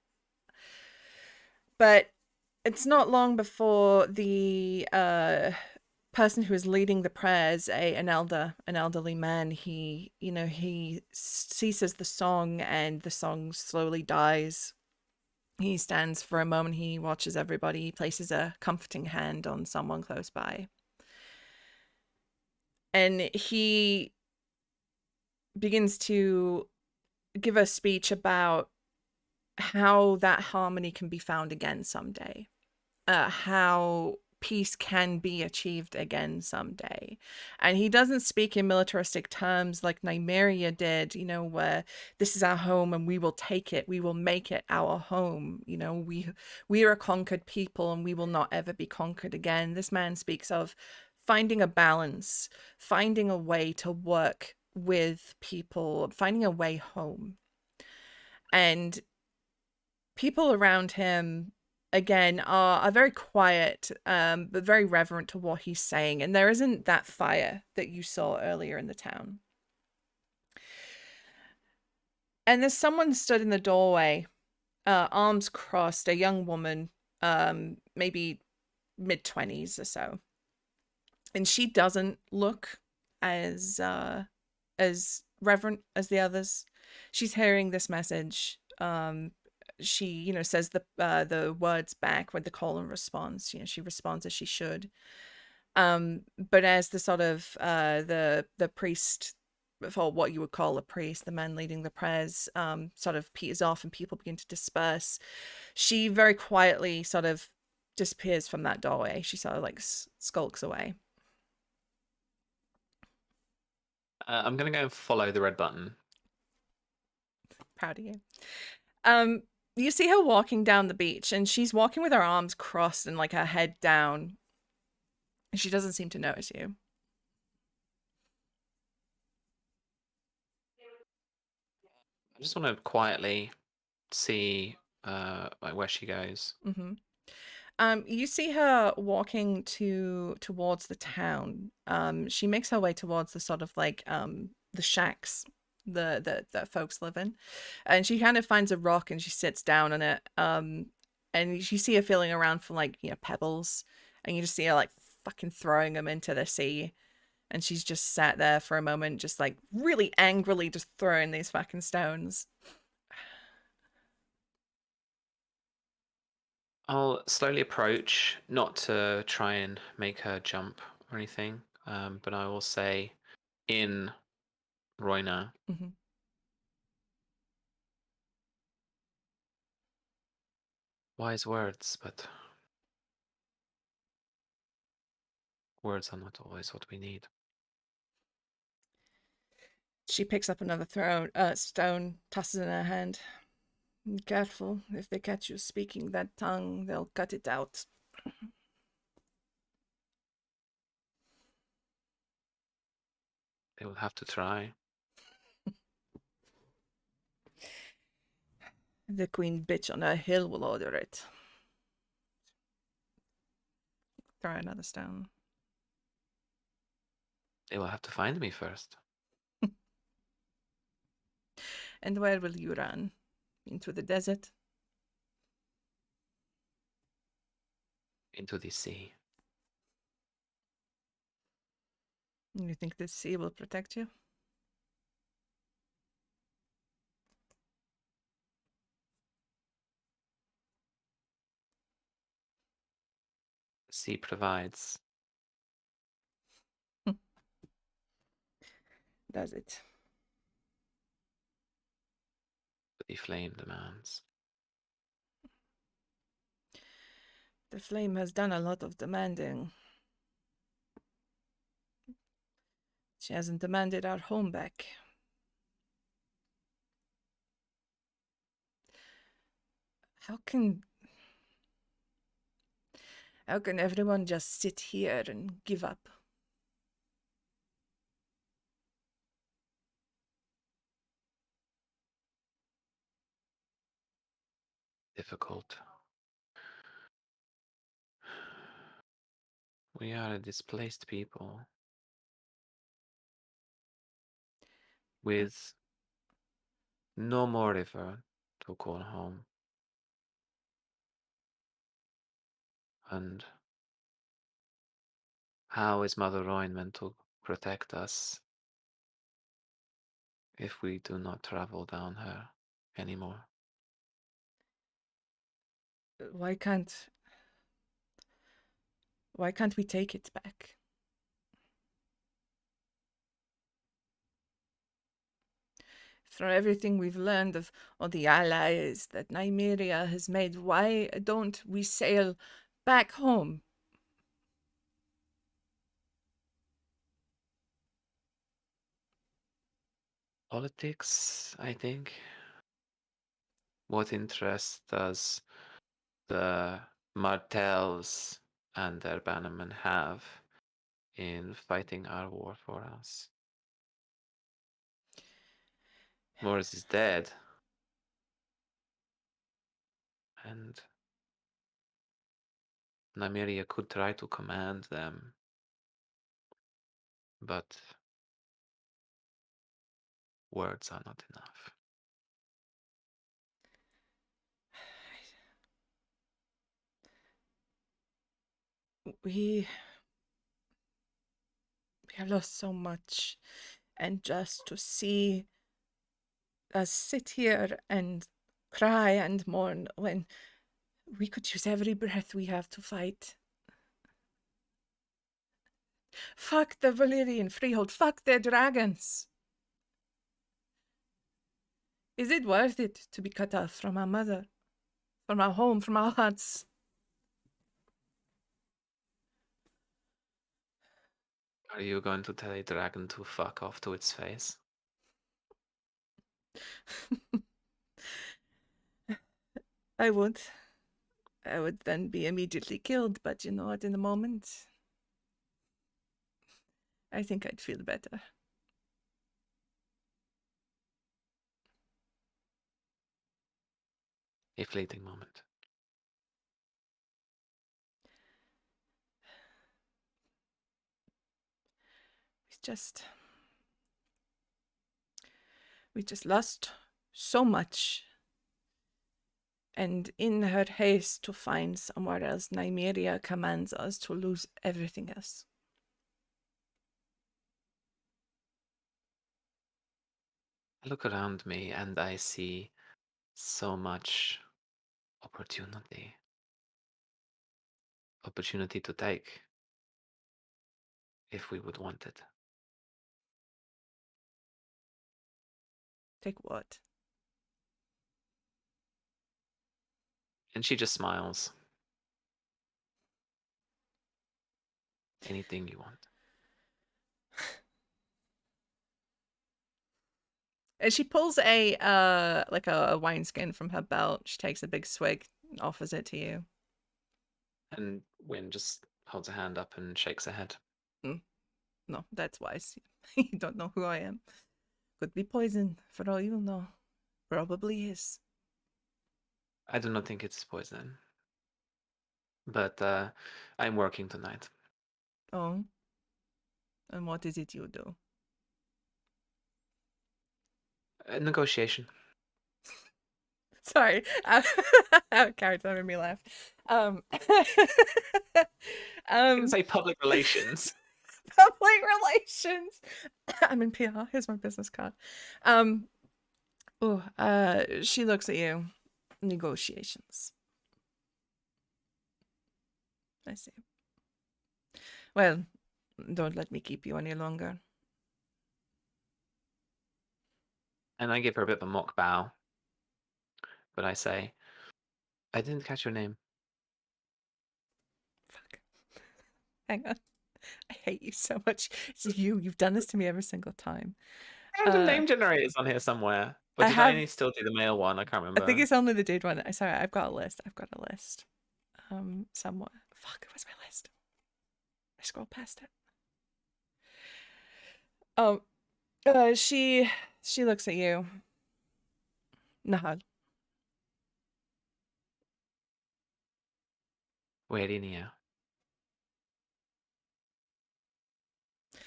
But it's not long before the person who is leading the prayers, an elderly man, he ceases the song and the song slowly dies. He stands for a moment, he watches everybody, he places a comforting hand on someone close by. And he begins to give a speech about how that harmony can be found again someday. How peace can be achieved again someday. And he doesn't speak in militaristic terms like Nymeria did, where this is our home and we will take it, we will make it our home. We are a conquered people and we will not ever be conquered again. This man speaks of finding a balance, finding a way to work with people, finding a way home. And people around him, again, are very quiet, but very reverent to what he's saying. And there isn't that fire that you saw earlier in the town. And there's someone stood in the doorway, arms crossed, a young woman, maybe mid-20s or so. And she doesn't look as reverent as the others. She's hearing this message. She, says the words back when the call and response. She responds as she should. But as the sort of the priest, for what you would call a priest, the man leading the prayers, sort of peters off and people begin to disperse, she very quietly sort of disappears from that doorway. She sort of like skulks away. I'm gonna go and follow the red button. Proud of you. You see her walking down the beach, and she's walking with her arms crossed and like her head down. And she doesn't seem to notice you. I just want to quietly see like where she goes. Mm-hmm. You see her walking towards the town. She makes her way towards the sort of like the shacks that folks live in, and she kind of finds a rock and she sits down on it. And you see her feeling around for like pebbles, and you just see her like fucking throwing them into the sea. And she's just sat there for a moment, just like really angrily just throwing these fucking stones. I'll slowly approach, not to try and make her jump or anything, but I will say in Roina, Mm-hmm. wise words, but words are not always what we need. She picks up another stone, tosses it in her hand. Careful, if they catch you speaking that tongue, they'll cut it out. They will have to try. The queen bitch on her hill will order it. Throw another stone. They will have to find me first. And where will you run? Into the desert? Into the sea. You think the sea will protect you? The sea provides. Does it? But the flame demands. The flame has done a lot of demanding. She hasn't demanded our home back. How can everyone just sit here and give up? Difficult. We are a displaced people with no more river to call home. And how is Mother Rhine meant to protect us if we do not travel down her anymore? Why can't we take it back? From everything we've learned of all the allies that Nymeria has made, why don't we sail back home? Politics, I think. What interest does the Martells and their bannermen have in fighting our war for us? Morris is dead. And Nymeria could try to command them, but words are not enough. We have lost so much, and just to see us sit here and cry and mourn when we could use every breath we have to fight. Fuck the Valyrian freehold. Fuck their dragons. Is it worth it to be cut off from our mother, from our home, from our huts? Are you going to tell a dragon to fuck off to its face? I would. I would then be immediately killed, but you know what, in the moment, I think I'd feel better. A fleeting moment. We just lost so much. And in her haste to find somewhere else, Nymeria commands us to lose everything else. I look around me and I see so much opportunity. Opportunity to take if we would want it. Take what? And she just smiles. Anything you want. And she pulls a like a wineskin from her belt. She takes a big swig and offers it to you. And Wynn just holds a hand up and shakes her head. No, that's wise. You don't know who I am. Could be poison, for all you know. Probably is. I do not think it's poison. But I'm working tonight. Oh. And what is it you do? A negotiation. Sorry. Character made me laugh. You can say public relations. Public relations. I'm in PR. Here's my business card. She looks at you. Negotiations. I see. Well, don't let me keep you any longer. And I give her a bit of a mock bow. But I say, I didn't catch your name. Fuck. Hang on. I hate you so much. It's you. You've done this to me every single time. Random name generators on here somewhere. Or I did I have. only still do the male one? I can't I think remember. it's only the dude one. Sorry, I've got a list. Somewhere. Fuck, where's my list? I scrolled past it. Oh, she looks at you. Nod. Weirdinio.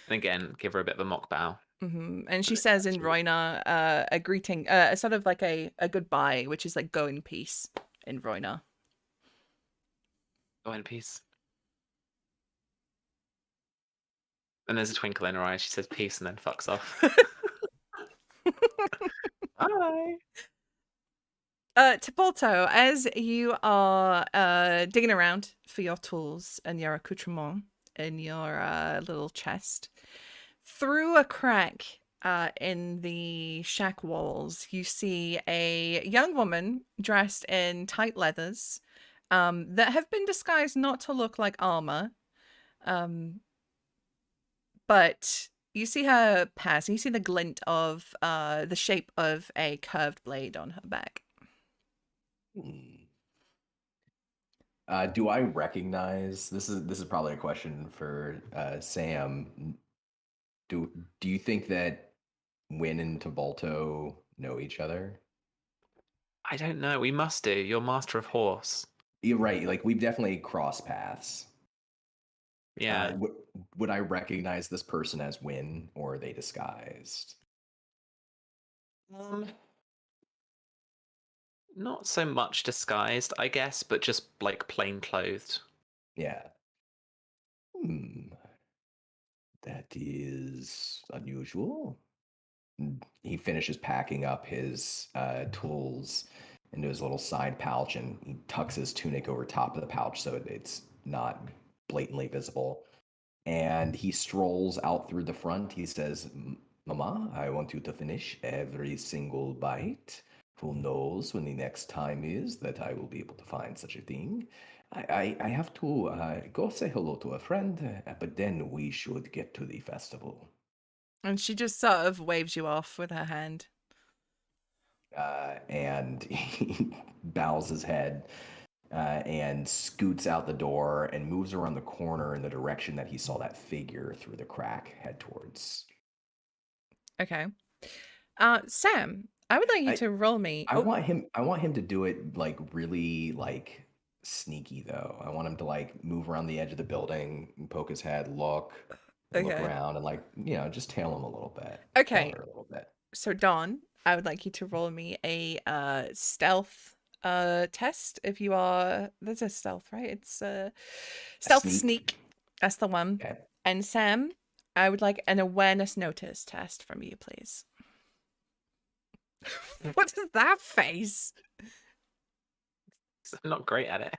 And again, give her a bit of a mock bow. And she says in Rhoynar, a greeting, a sort of like a goodbye, which is like go in peace in Rhoynar. Go in peace. And there's a twinkle in her eye. She says peace and then fucks off. Bye. Talto, as you are digging around for your tools and your accoutrement in your little chest, through a crack in the shack walls, you see a young woman dressed in tight leathers that have been disguised not to look like armor. But you see her pass, and you see the glint of the shape of a curved blade on her back. Do I recognize this is probably a question for Sam. Do you think that Win and Tabalto know each other? I don't know. We must do. You're master of horse. You're right. Like we've definitely crossed paths. Yeah. Would I recognize this person as Win, or are they disguised? Not so much disguised, I guess, but just like plain clothed. Yeah. That is unusual. He finishes packing up his tools into his little side pouch, and he tucks his tunic over top of the pouch so it's not blatantly visible. And he strolls out through the front. He says, Mama, I want you to finish every single bite. Who knows when the next time is that I will be able to find such a thing. I have to go say hello to a friend, but then we should get to the festival. And she just sort of waves you off with her hand. And he bows his head and scoots out the door and moves around the corner in the direction that he saw that figure through the crack head towards. Okay. Sam, I would like you to roll me. I want him to do it like really like sneaky though. I want him to like move around the edge of the building, poke his head, look Okay. around, and like just tail him a little bit. Okay. Tail her a little bit. So Dawn, I would like you to roll me a stealth test. If you are, there's a stealth, right? It's stealth sneak. That's the one. Okay. And Sam, I would like an awareness notice test from you, please. What is that face? I'm not great at it.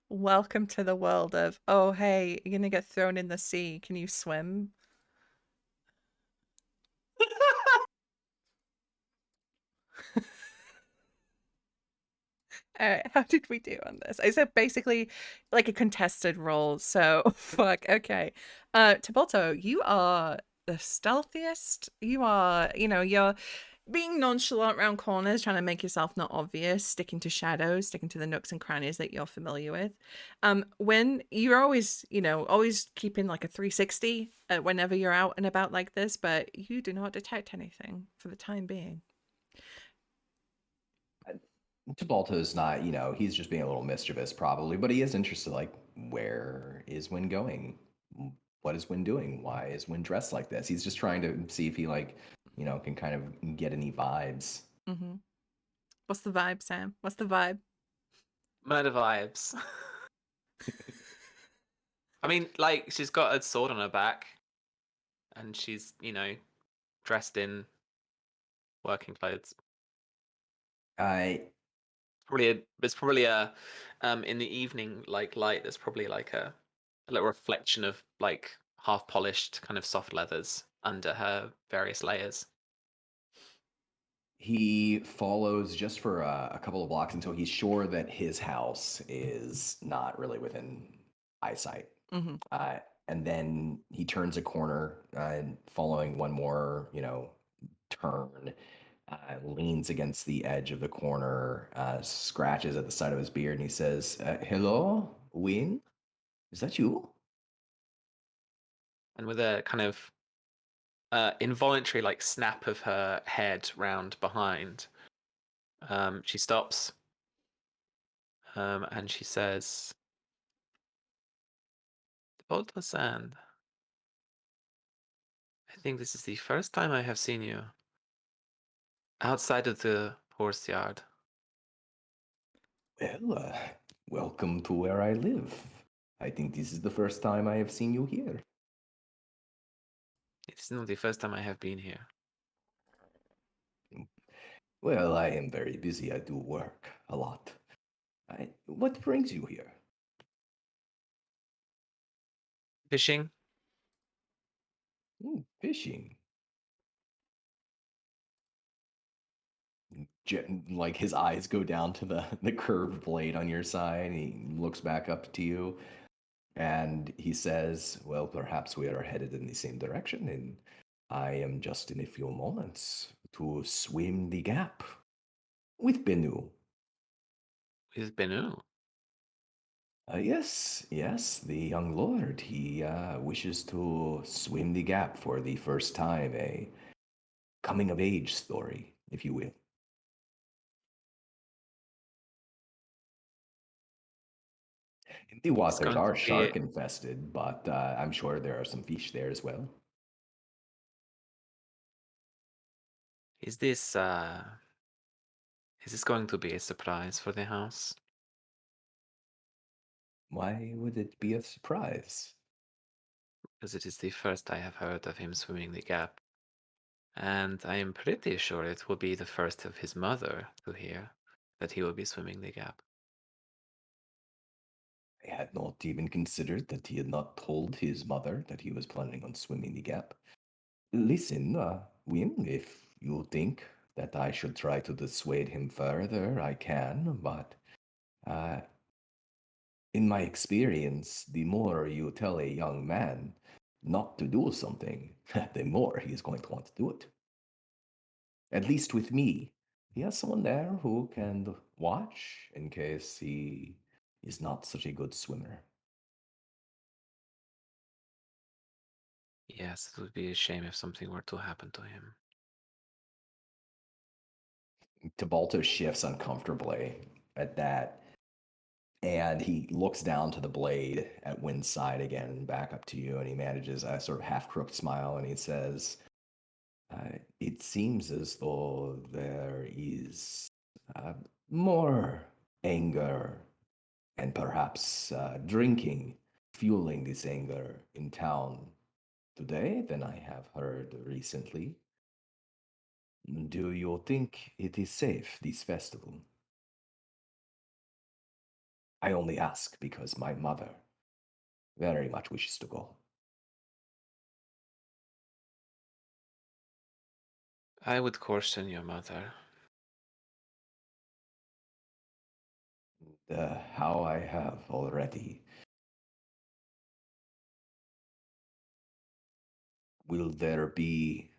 Welcome to the world of, oh, hey, you're gonna get thrown in the sea. Can you swim? How did we do on this? I said basically like a contested roll. So fuck. Okay. Tabalto, you are the stealthiest. You are, you're being nonchalant around corners, trying to make yourself not obvious, sticking to shadows, sticking to the nooks and crannies that you're familiar with. When you're always, always keeping like a 360 whenever you're out and about like this, but you do not detect anything for the time being. Tabalto's not, he's just being a little mischievous probably, but he is interested, like, where is Win going? What is Win doing? Why is Win dressed like this? He's just trying to see if he, like, can kind of get any vibes. Mm-hmm. What's the vibe, Sam? What's the vibe? Murder vibes. I mean, like, she's got a sword on her back, and she's, dressed in working clothes. There's probably a in the evening like light. There's probably like a little reflection of like half polished kind of soft leathers under her various layers. He follows just for a couple of blocks until he's sure that his house is not really within eyesight. Mm-hmm. and then he turns a corner and following one more, turn, leans against the edge of the corner, scratches at the side of his beard, and he says, "Hello, Win? Is that you?" And with a kind of involuntary like snap of her head round behind, she stops, and she says, "Talto Sand, I think this is the first time I have seen you outside of the horse yard. Well, welcome to where I live. I think this is the first time I have seen you here. It's not the first time I have been here. Well, I am very busy. I do work a lot. What brings you here? Fishing? Fishing. Like his eyes go down to the curved blade on your side. And he looks back up to you, and he says, "Well, perhaps we are headed in the same direction, and I am just in a few moments to swim the gap with Benu." With Benu? Yes, the young lord. He wishes to swim the gap for the first time, a coming of age story, if you will. The It's waters going to are be. shark infested, but I'm sure there are some fish there as well. Is this going to be a surprise for the house? Why would it be a surprise? Because it is the first I have heard of him swimming the gap. And I am pretty sure it will be the first of his mother to hear that he will be swimming the gap. I had not even considered that he had not told his mother that he was planning on swimming the gap. Listen, Wim, if you think that I should try to dissuade him further, I can, but uh, in my experience, the more you tell a young man not to do something, the more he is going to want to do it. At least with me, he has someone there who can watch in case he is not such a good swimmer. Yes, it would be a shame if something were to happen to him. Tabalto shifts uncomfortably at that, and he looks down to the blade at Wynn's side again and back up to you, and he manages a sort of half-crooked smile, and he says, "It seems as though there is uh, more anger and perhaps drinking fueling this anger in town today than I have heard recently. Do you think it is safe, this festival? I only ask because my mother very much wishes to go." I would caution your mother. How I have already. Will there be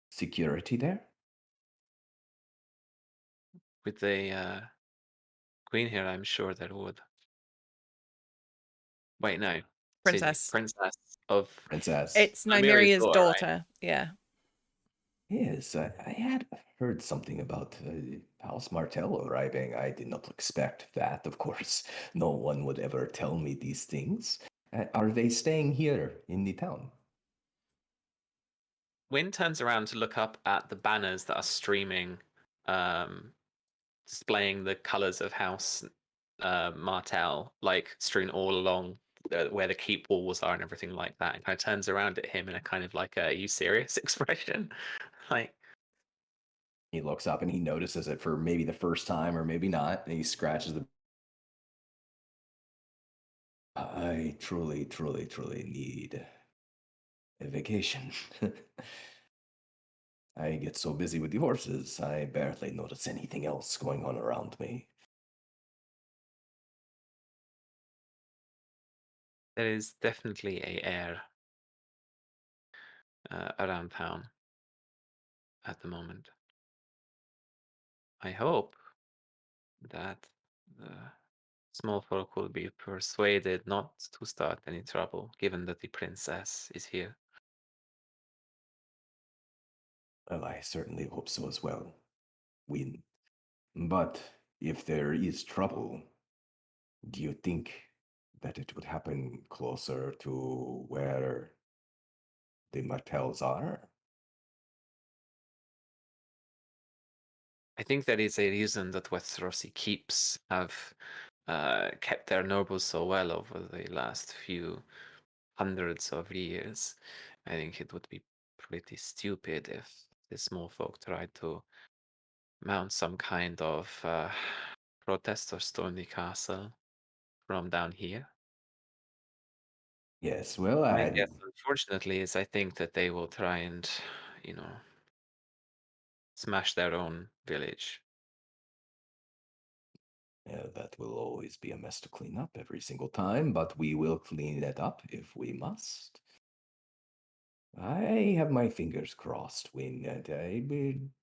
security there? With the queen here, I'm sure there would. Wait, no. Excuse me. Princess. Princess of Princess. It's Nymeria's Nymeria's daughter, right? daughter. Yeah. Yes, I had heard something about House Martello arriving. I did not expect that, of course. No one would ever tell me these things. Are they staying here in the town? Wynn turns around to look up at the banners that are streaming, displaying the colors of House Martell, like strewn all along where the keep walls are and everything like that, and kind of turns around at him in a kind of like "Are you serious?" expression. Like, He looks up and he notices it for maybe the first time or maybe not, and he scratches the. I truly, truly, truly need a vacation. I get so busy with the horses, I barely notice anything else going on around me. There is definitely a air around town at the moment. I hope that the small folk will be persuaded not to start any trouble, given that the princess is here. Well, I certainly hope so as well, Win. But if there is trouble, do you think that it would happen closer to where the Martells are? I think that is a reason that Westerosi keeps have kept their nobles so well over the last few hundreds of years. I think it would be pretty stupid if the small folk tried to mount some kind of protest or storm the castle from down here. Yes, well, My guess, unfortunately, is I think that they will try and, you know, smash their own village. that will always be a mess to clean up every single time, but we will clean it up if we must. I have my fingers crossed when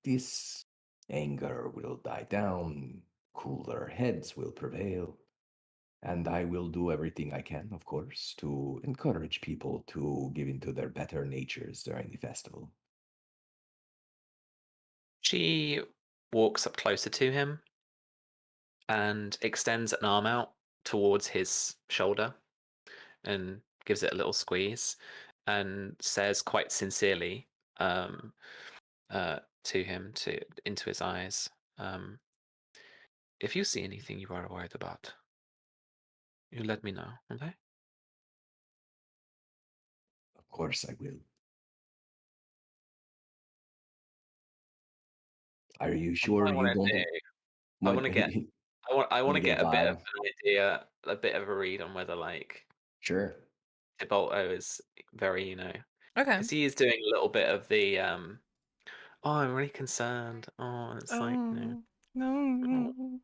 this anger will die down, cooler heads will prevail, and I will do everything I can, of course, to encourage people to give into their better natures during the festival. She walks up closer to him and extends an arm out towards his shoulder and gives it a little squeeze and says quite sincerely um, to him, to into his eyes, um, if you see anything you are worried about, you let me know, okay? Of course, I will. Are you And what sure I you want to don't do, I what want to get, you I want want to to get a get a bit of vibe? an idea, a bit of a read on whether like Sure. Tibolto is very, Okay. because he is doing a little bit of the oh, I'm really concerned. Oh, it's like, Oh oh, no.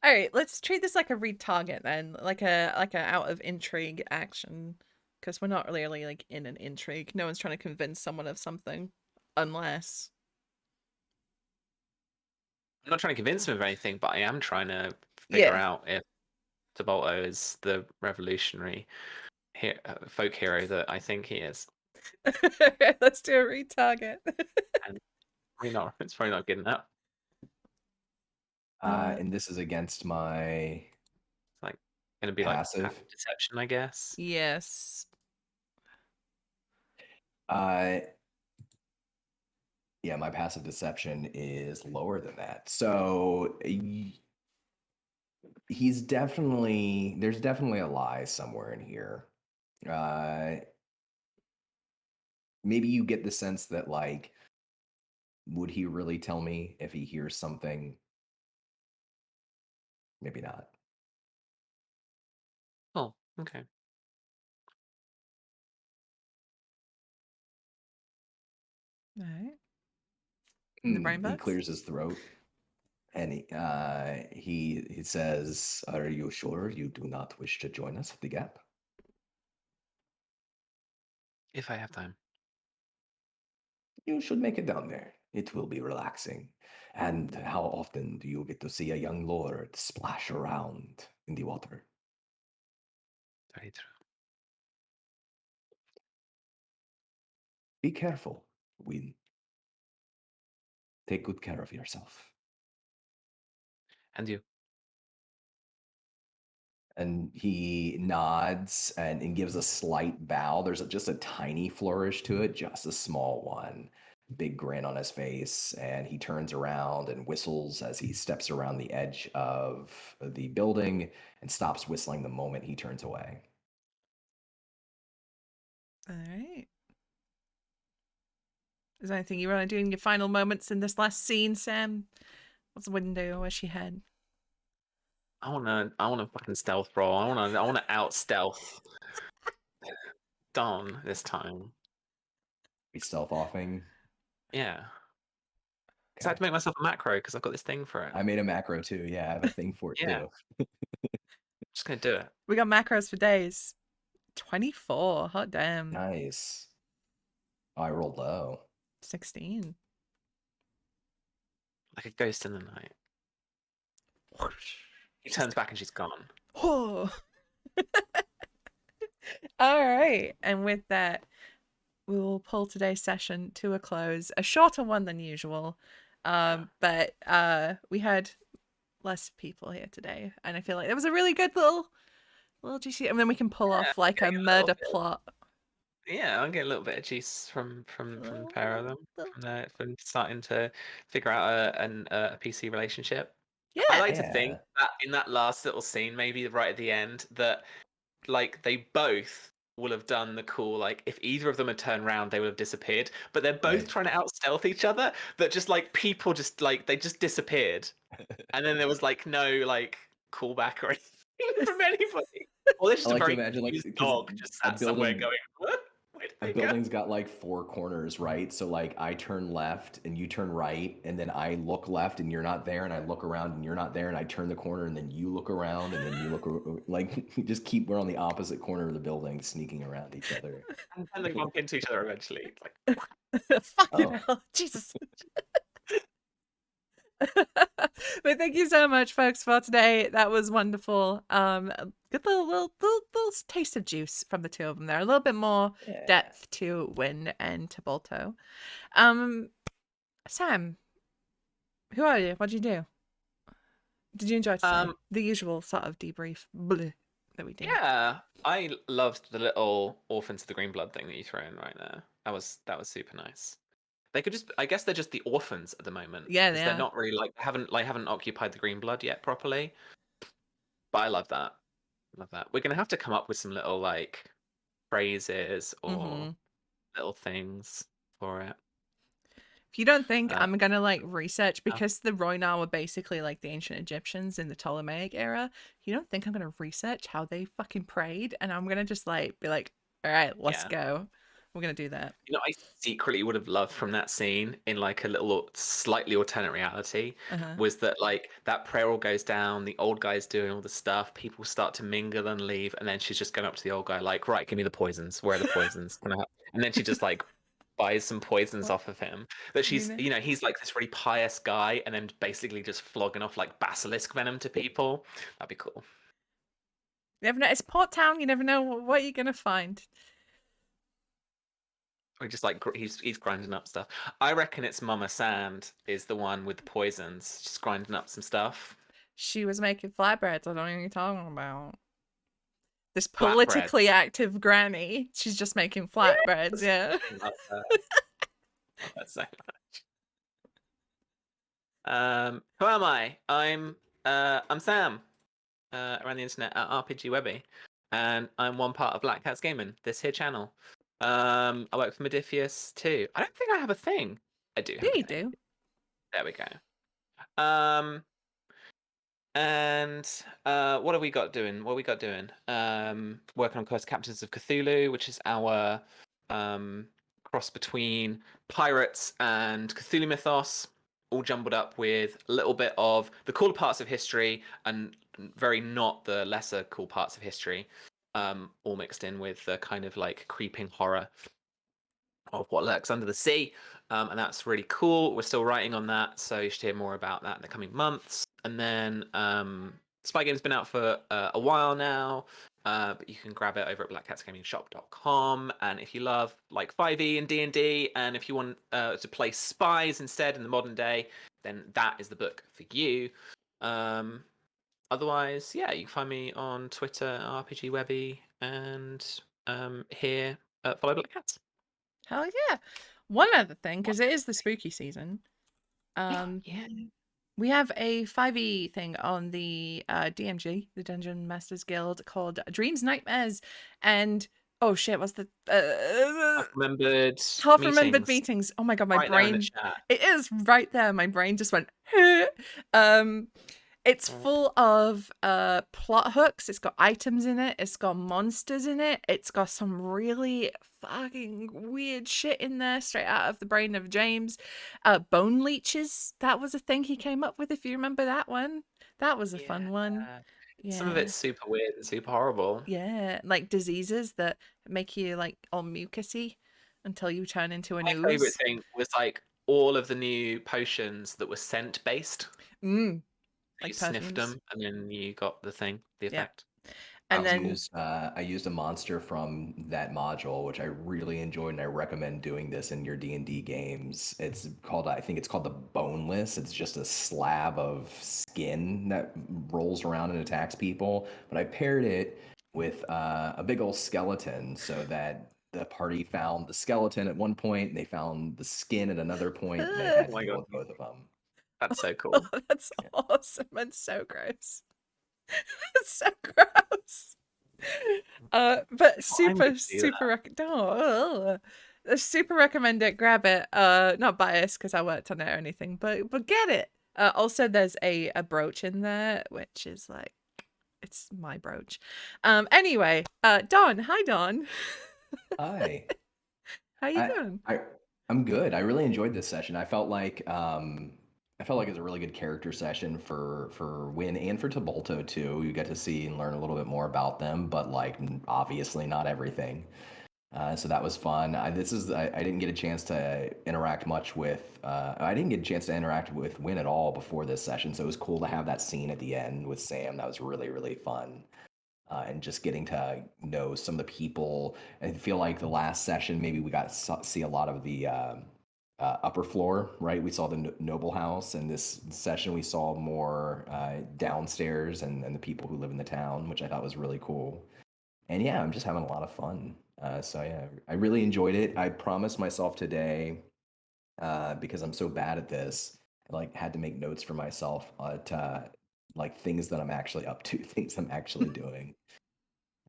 All right, let's treat this like a retarget then, like a out of intrigue action, because we're not really like in an intrigue. No one's trying to convince someone of something, unless. I'm not trying to convince him of anything, but I am trying to figure Yeah. out if Tibolto is the revolutionary folk hero that I think he is. Let's do a retarget. And it's probably not good enough. And this is against my It's like going to be like passive. passive deception, I guess. Yes. Uh, yeah, my passive deception is lower than that. So there's definitely a lie somewhere in here. Uh, maybe you get the sense that like, would he really tell me if he hears something? Maybe not. Oh, okay. All right. The brain He bugs. clears his throat and he says, "Are you sure you do not wish to join us at the Gap?" If I have time. You should make it down there. It will be relaxing. And how often do you get to see a young lord splash around in the water? Very true. Be careful, Win. Take good care of yourself. And you. And he nods and gives a slight bow. There's just a tiny flourish to it, just a small one. Big grin on his face, and he turns around and whistles as he steps around the edge of the building and stops whistling the moment he turns away. All right. Is there anything you want to do in your final moments in this last scene, Sam? What's the window? Where's she head? I wanna fucking stealth roll. I wanna out stealth Dawn this time. Be stealth offing. Yeah. So I had Okay. to make myself a macro because I've got this thing for it. I made a macro too. Yeah, I have a thing for it Yeah, too. just gonna do it. We got macros for days. 24. Hot damn. Nice. Oh, I rolled low. 16. Like a ghost in the night. Whoosh. He turns back and she's gone. Oh. All right. And with that, we will pull today's session to a close. A shorter one than usual. But we had less people here today. And I feel like it was a really good little GC. And then we can pull off like a murder plot. Yeah, I'm getting a little bit of juice from the pair of them. From starting to figure out a PC relationship. Yeah. I like to think that in that last little scene, maybe right at the end, that like they both will have done the cool, like if either of them had turned around, they would have disappeared. But they're both trying to out stealth each other. That just like people just like they just disappeared, and then there was like no like callback or anything from anybody. Well, there's just a very imagine like dog just sat somewhere going. What? A building's got like 4 corners, right? So like I turn left and you turn right, and then I look left and you're not there, and I look around and you're not there, and I turn the corner and then you look around and then you look like we're on the opposite corner of the building, sneaking around each other. And then they bump into each other eventually. Like fucking hell, Jesus. But thank you so much, folks, for today. That was wonderful. Good little taste of juice from the two of them there. A little bit more depth to Win and to Balto. Sam, who are you? What'd you do? Did you enjoy today? The usual sort of debrief that we do. Yeah, I loved the little Orphans of the Greenblood thing that you threw in right there. That was super nice. They could just, I guess they're just the orphans at the moment. Yeah, they're not really like haven't occupied the Greenblood yet properly. But I love that. We're gonna have to come up with some little like phrases or little things for it. If you don't think I'm gonna like research, because the Roynar were basically like the ancient Egyptians in the Ptolemaic era, you don't think I'm gonna research how they fucking prayed, and I'm gonna just like be like, all right, let's go. We're gonna do that. You know, I secretly would have loved from that scene in like a little slightly alternate reality was that like that prayer all goes down, the old guy's doing all the stuff, people start to mingle and leave, and then she's just going up to the old guy like, right, give me the poisons. Where are the poisons? And then she just like buys some poisons off of him. That she's, you know, he's like this really pious guy, and then basically just flogging off like basilisk venom to people. That'd be cool. You never know. It's Port Town. You never know what you're gonna find. Or just like he's grinding up stuff. I reckon it's Mama Sand is the one with the poisons. She's grinding up some stuff. She was making flatbreads. I don't know what you're talking about. This politically active granny. She's just making flatbreads. Yeah. Love that so much. Who am I? I'm Sam. Around the internet at RPG Webby, and I'm one part of Black Cats Gaming. This here channel. I work for Modifius too. I don't think I have a thing. I do. Yeah, you do. There we go. And what have we got doing? Working on Quest Captains of Cthulhu, which is our cross between pirates and Cthulhu mythos, all jumbled up with a little bit of the cooler parts of history and very not the lesser cool parts of history. All mixed in with the kind of like creeping horror of what lurks under the sea. And that's really cool. We're still writing on that, so you should hear more about that in the coming months. And then Spy Game's been out for a while now, but you can grab it over at blackcatsgamingshop.com. And if you love like 5e and D&D, and if you want to play spies instead in the modern day, then that is the book for you. Otherwise, yeah, you can find me on Twitter, RPG Webby, and here at Follow Black Cats. Hell yeah. One other thing, because it is the spooky season. We have a 5e thing on the DMG, the Dungeon Masters Guild, called Dreams, Nightmares, and oh shit, what's the half-remembered meetings. Oh my god, my brain. It is right there. My brain just went. It's full of plot hooks. It's got items in it. It's got monsters in it. It's got some really fucking weird shit in there, straight out of the brain of James. Bone leeches. That was a thing he came up with, if you remember that one. That was a fun one. Some of Yeah. it's super weird and super horrible. Yeah. Like diseases that make you like all mucusy until you turn into an My favorite ooze. thing was like all of the new potions that were scent based. Mm. You Like sniffed perfumes. them, and then you got the thing, the Yeah. effect. That And was then cool. I used a monster from that module, which I really enjoyed, and I recommend doing this in your D&D games. It's called, I think it's called the Boneless. It's just a slab of skin that rolls around and attacks people. But I paired it with a big old skeleton, so that the party found the skeleton at one point, and they found the skin at another point, and they Oh had to my deal god, with both of them. that's so oh, cool. that's Yeah. awesome and so gross. It's so gross. But Well, I'm going super, to do that. super super recommend it. Grab it. Not biased because I worked on it or anything, but get it. Also, there's a brooch in there, which is like it's my brooch. Anyway, Dawn. Hi, Dawn. Hi. How you I, doing? I, I'm good. I really enjoyed this session. I felt like it was a really good character session for Win and for Tabolto too. You get to see and learn a little bit more about them, but like obviously not everything. So that was fun. I didn't get a chance to interact much with. I didn't get a chance to interact with Win at all before this session, so it was cool to have that scene at the end with Sam. That was really really fun, and just getting to know some of the people. I feel like the last session, maybe we got to see a lot of the upper floor, right? We saw the noble house, and this session we saw more downstairs and the people who live in the town, which I thought was really cool. And yeah, I'm just having a lot of fun. So yeah, I really enjoyed it. I promised myself today, because I'm so bad at this, I like had to make notes for myself to like things that I'm actually up to, things I'm actually doing.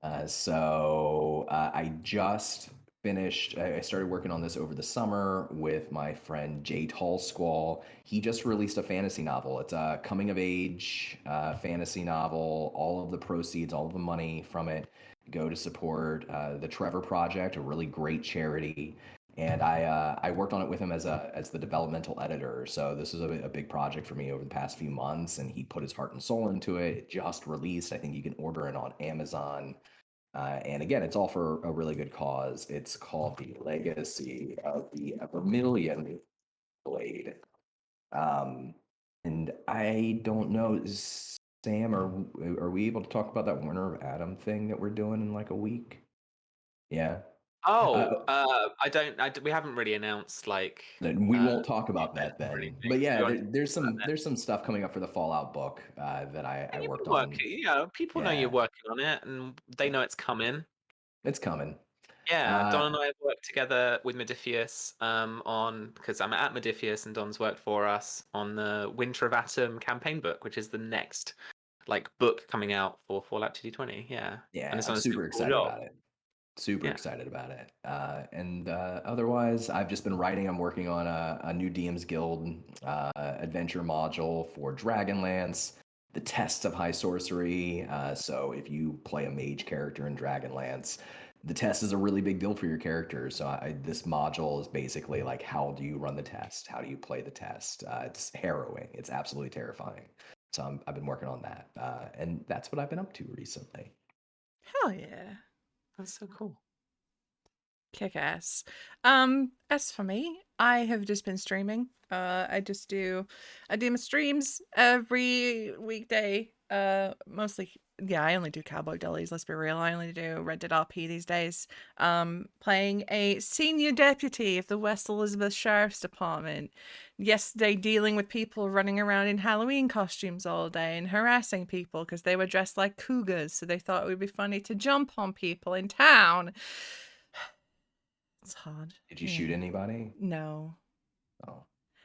I just finished. I started working on this over the summer with my friend Jay Tall Squall. He just released a fantasy novel. It's a coming of age fantasy novel. All of the proceeds, all of the money from it, go to support the Trevor Project, a really great charity. And I worked on it with him as the developmental editor. So this is a big project for me over the past few months, and he put his heart and soul into it. It just released. I think you can order it on Amazon. And again, it's all for a really good cause. It's called The Legacy of the Vermilion Blade. Um, and I don't know, Sam, are we able to talk about that Warner of Adam thing that we're doing in like a week? Yeah. Uh, Oh, we haven't really announced like then we won't talk new about events that or then. anything. But Do yeah, you want to talk about that? there's some stuff coming up for the Fallout book that I And you've worked been on. working, you know, people know you're Yeah, working on it, and they yeah, know it's coming. it's coming. Yeah, Uh, Don and I have worked together with Modifius on because I'm at Modifius and Don's worked for us on the Winter of Atom campaign book, which is the next like book coming out for Fallout 2D20. Yeah, and yeah, it's I'm on a super super cool excited job. about it. Super Yeah. excited about it. And otherwise, I've just been writing. I'm working on a new DM's Guild adventure module for Dragonlance, the Test of High Sorcery. So if you play a mage character in Dragonlance, the test is a really big deal for your character. So this module is basically like, how do you run the test? How do you play the test? It's harrowing. It's absolutely terrifying. So I've been working on that, and that's what I've been up to recently. Hell yeah. That's so cool. Kick ass. As for me, I have just been streaming. I do my streams every weekday. Mostly, yeah, I only do Cowboy Dollies, let's be real. I only do Red Dead RP these days. Playing a senior deputy of the West Elizabeth Sheriff's Department. Yesterday, dealing with people running around in Halloween costumes all day and harassing people because they were dressed like cougars, so they thought it would be funny to jump on people in town. It's hard. Did you shoot Yeah. anybody? No. Oh.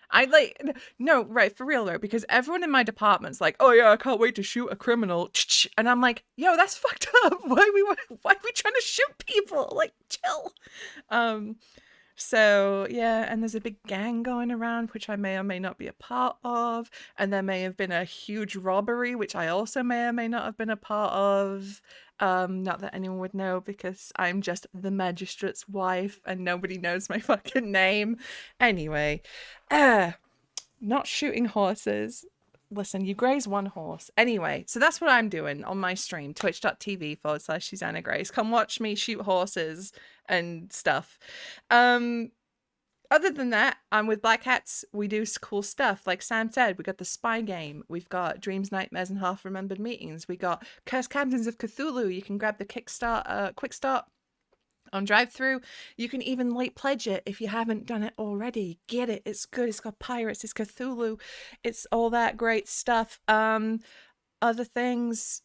I like no, right, for real though, because everyone in my department's like, "Oh yeah, I can't wait to shoot a criminal." And I'm like, "Yo, that's fucked up. Why are we trying to shoot people? Like, chill." Um so yeah, and there's a big gang going around, which I may or may not be a part of, and there may have been a huge robbery, which I also may or may not have been a part of. Not that anyone would know because I'm just the magistrate's wife and nobody knows my fucking name. Anyway, not shooting horses. listen, you graze one horse. Anyway, so that's what I'm doing on my stream, twitch.tv/Susanna Grace. Come watch me shoot horses and stuff. Other than that, I'm with Black Hats. We do cool stuff. Like Sam said, we got the spy game. We've got Dreams, Nightmares, and Half-Remembered Meetings. We got Cursed Captains of Cthulhu. You can grab the quick start on drive-through. You can even late pledge it if you haven't done it already. Get it. It's good. It's got pirates. It's Cthulhu. It's all that great stuff. Other things...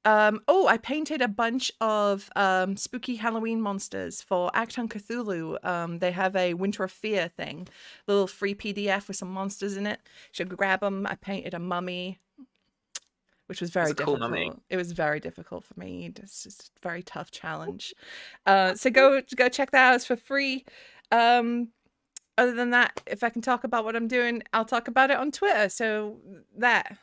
I painted a bunch of spooky Halloween monsters for Acton Cthulhu. They have a Winter of Fear thing, little free PDF with some monsters in it. You should grab them. I painted a mummy, which was very difficult. Cool mummy. It was very difficult for me. It's just a very tough challenge. So go check that out. It's for free. Other than that, if I can talk about what I'm doing, I'll talk about it on Twitter. So that.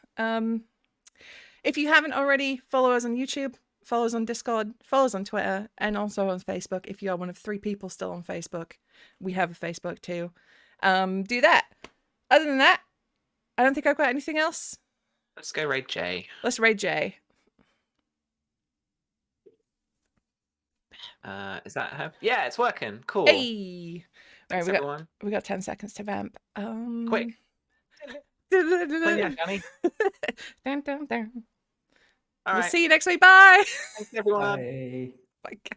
If you haven't already, follow us on YouTube, follow us on Discord, follow us on Twitter, and also on Facebook. If you are one of 3 people still on Facebook, we have a Facebook too. Do that. Other than that, I don't think I've got anything else. Let's go raid Jay. Let's raid Jay. Is that how? Yeah, it's working. Cool. Hey. Thanks, everyone. We got 10 seconds to vamp. Quick. Yeah, Johnny. Dun, dun, dun. All we'll right. see you next week. Bye. Thanks, everyone. Bye. Bye.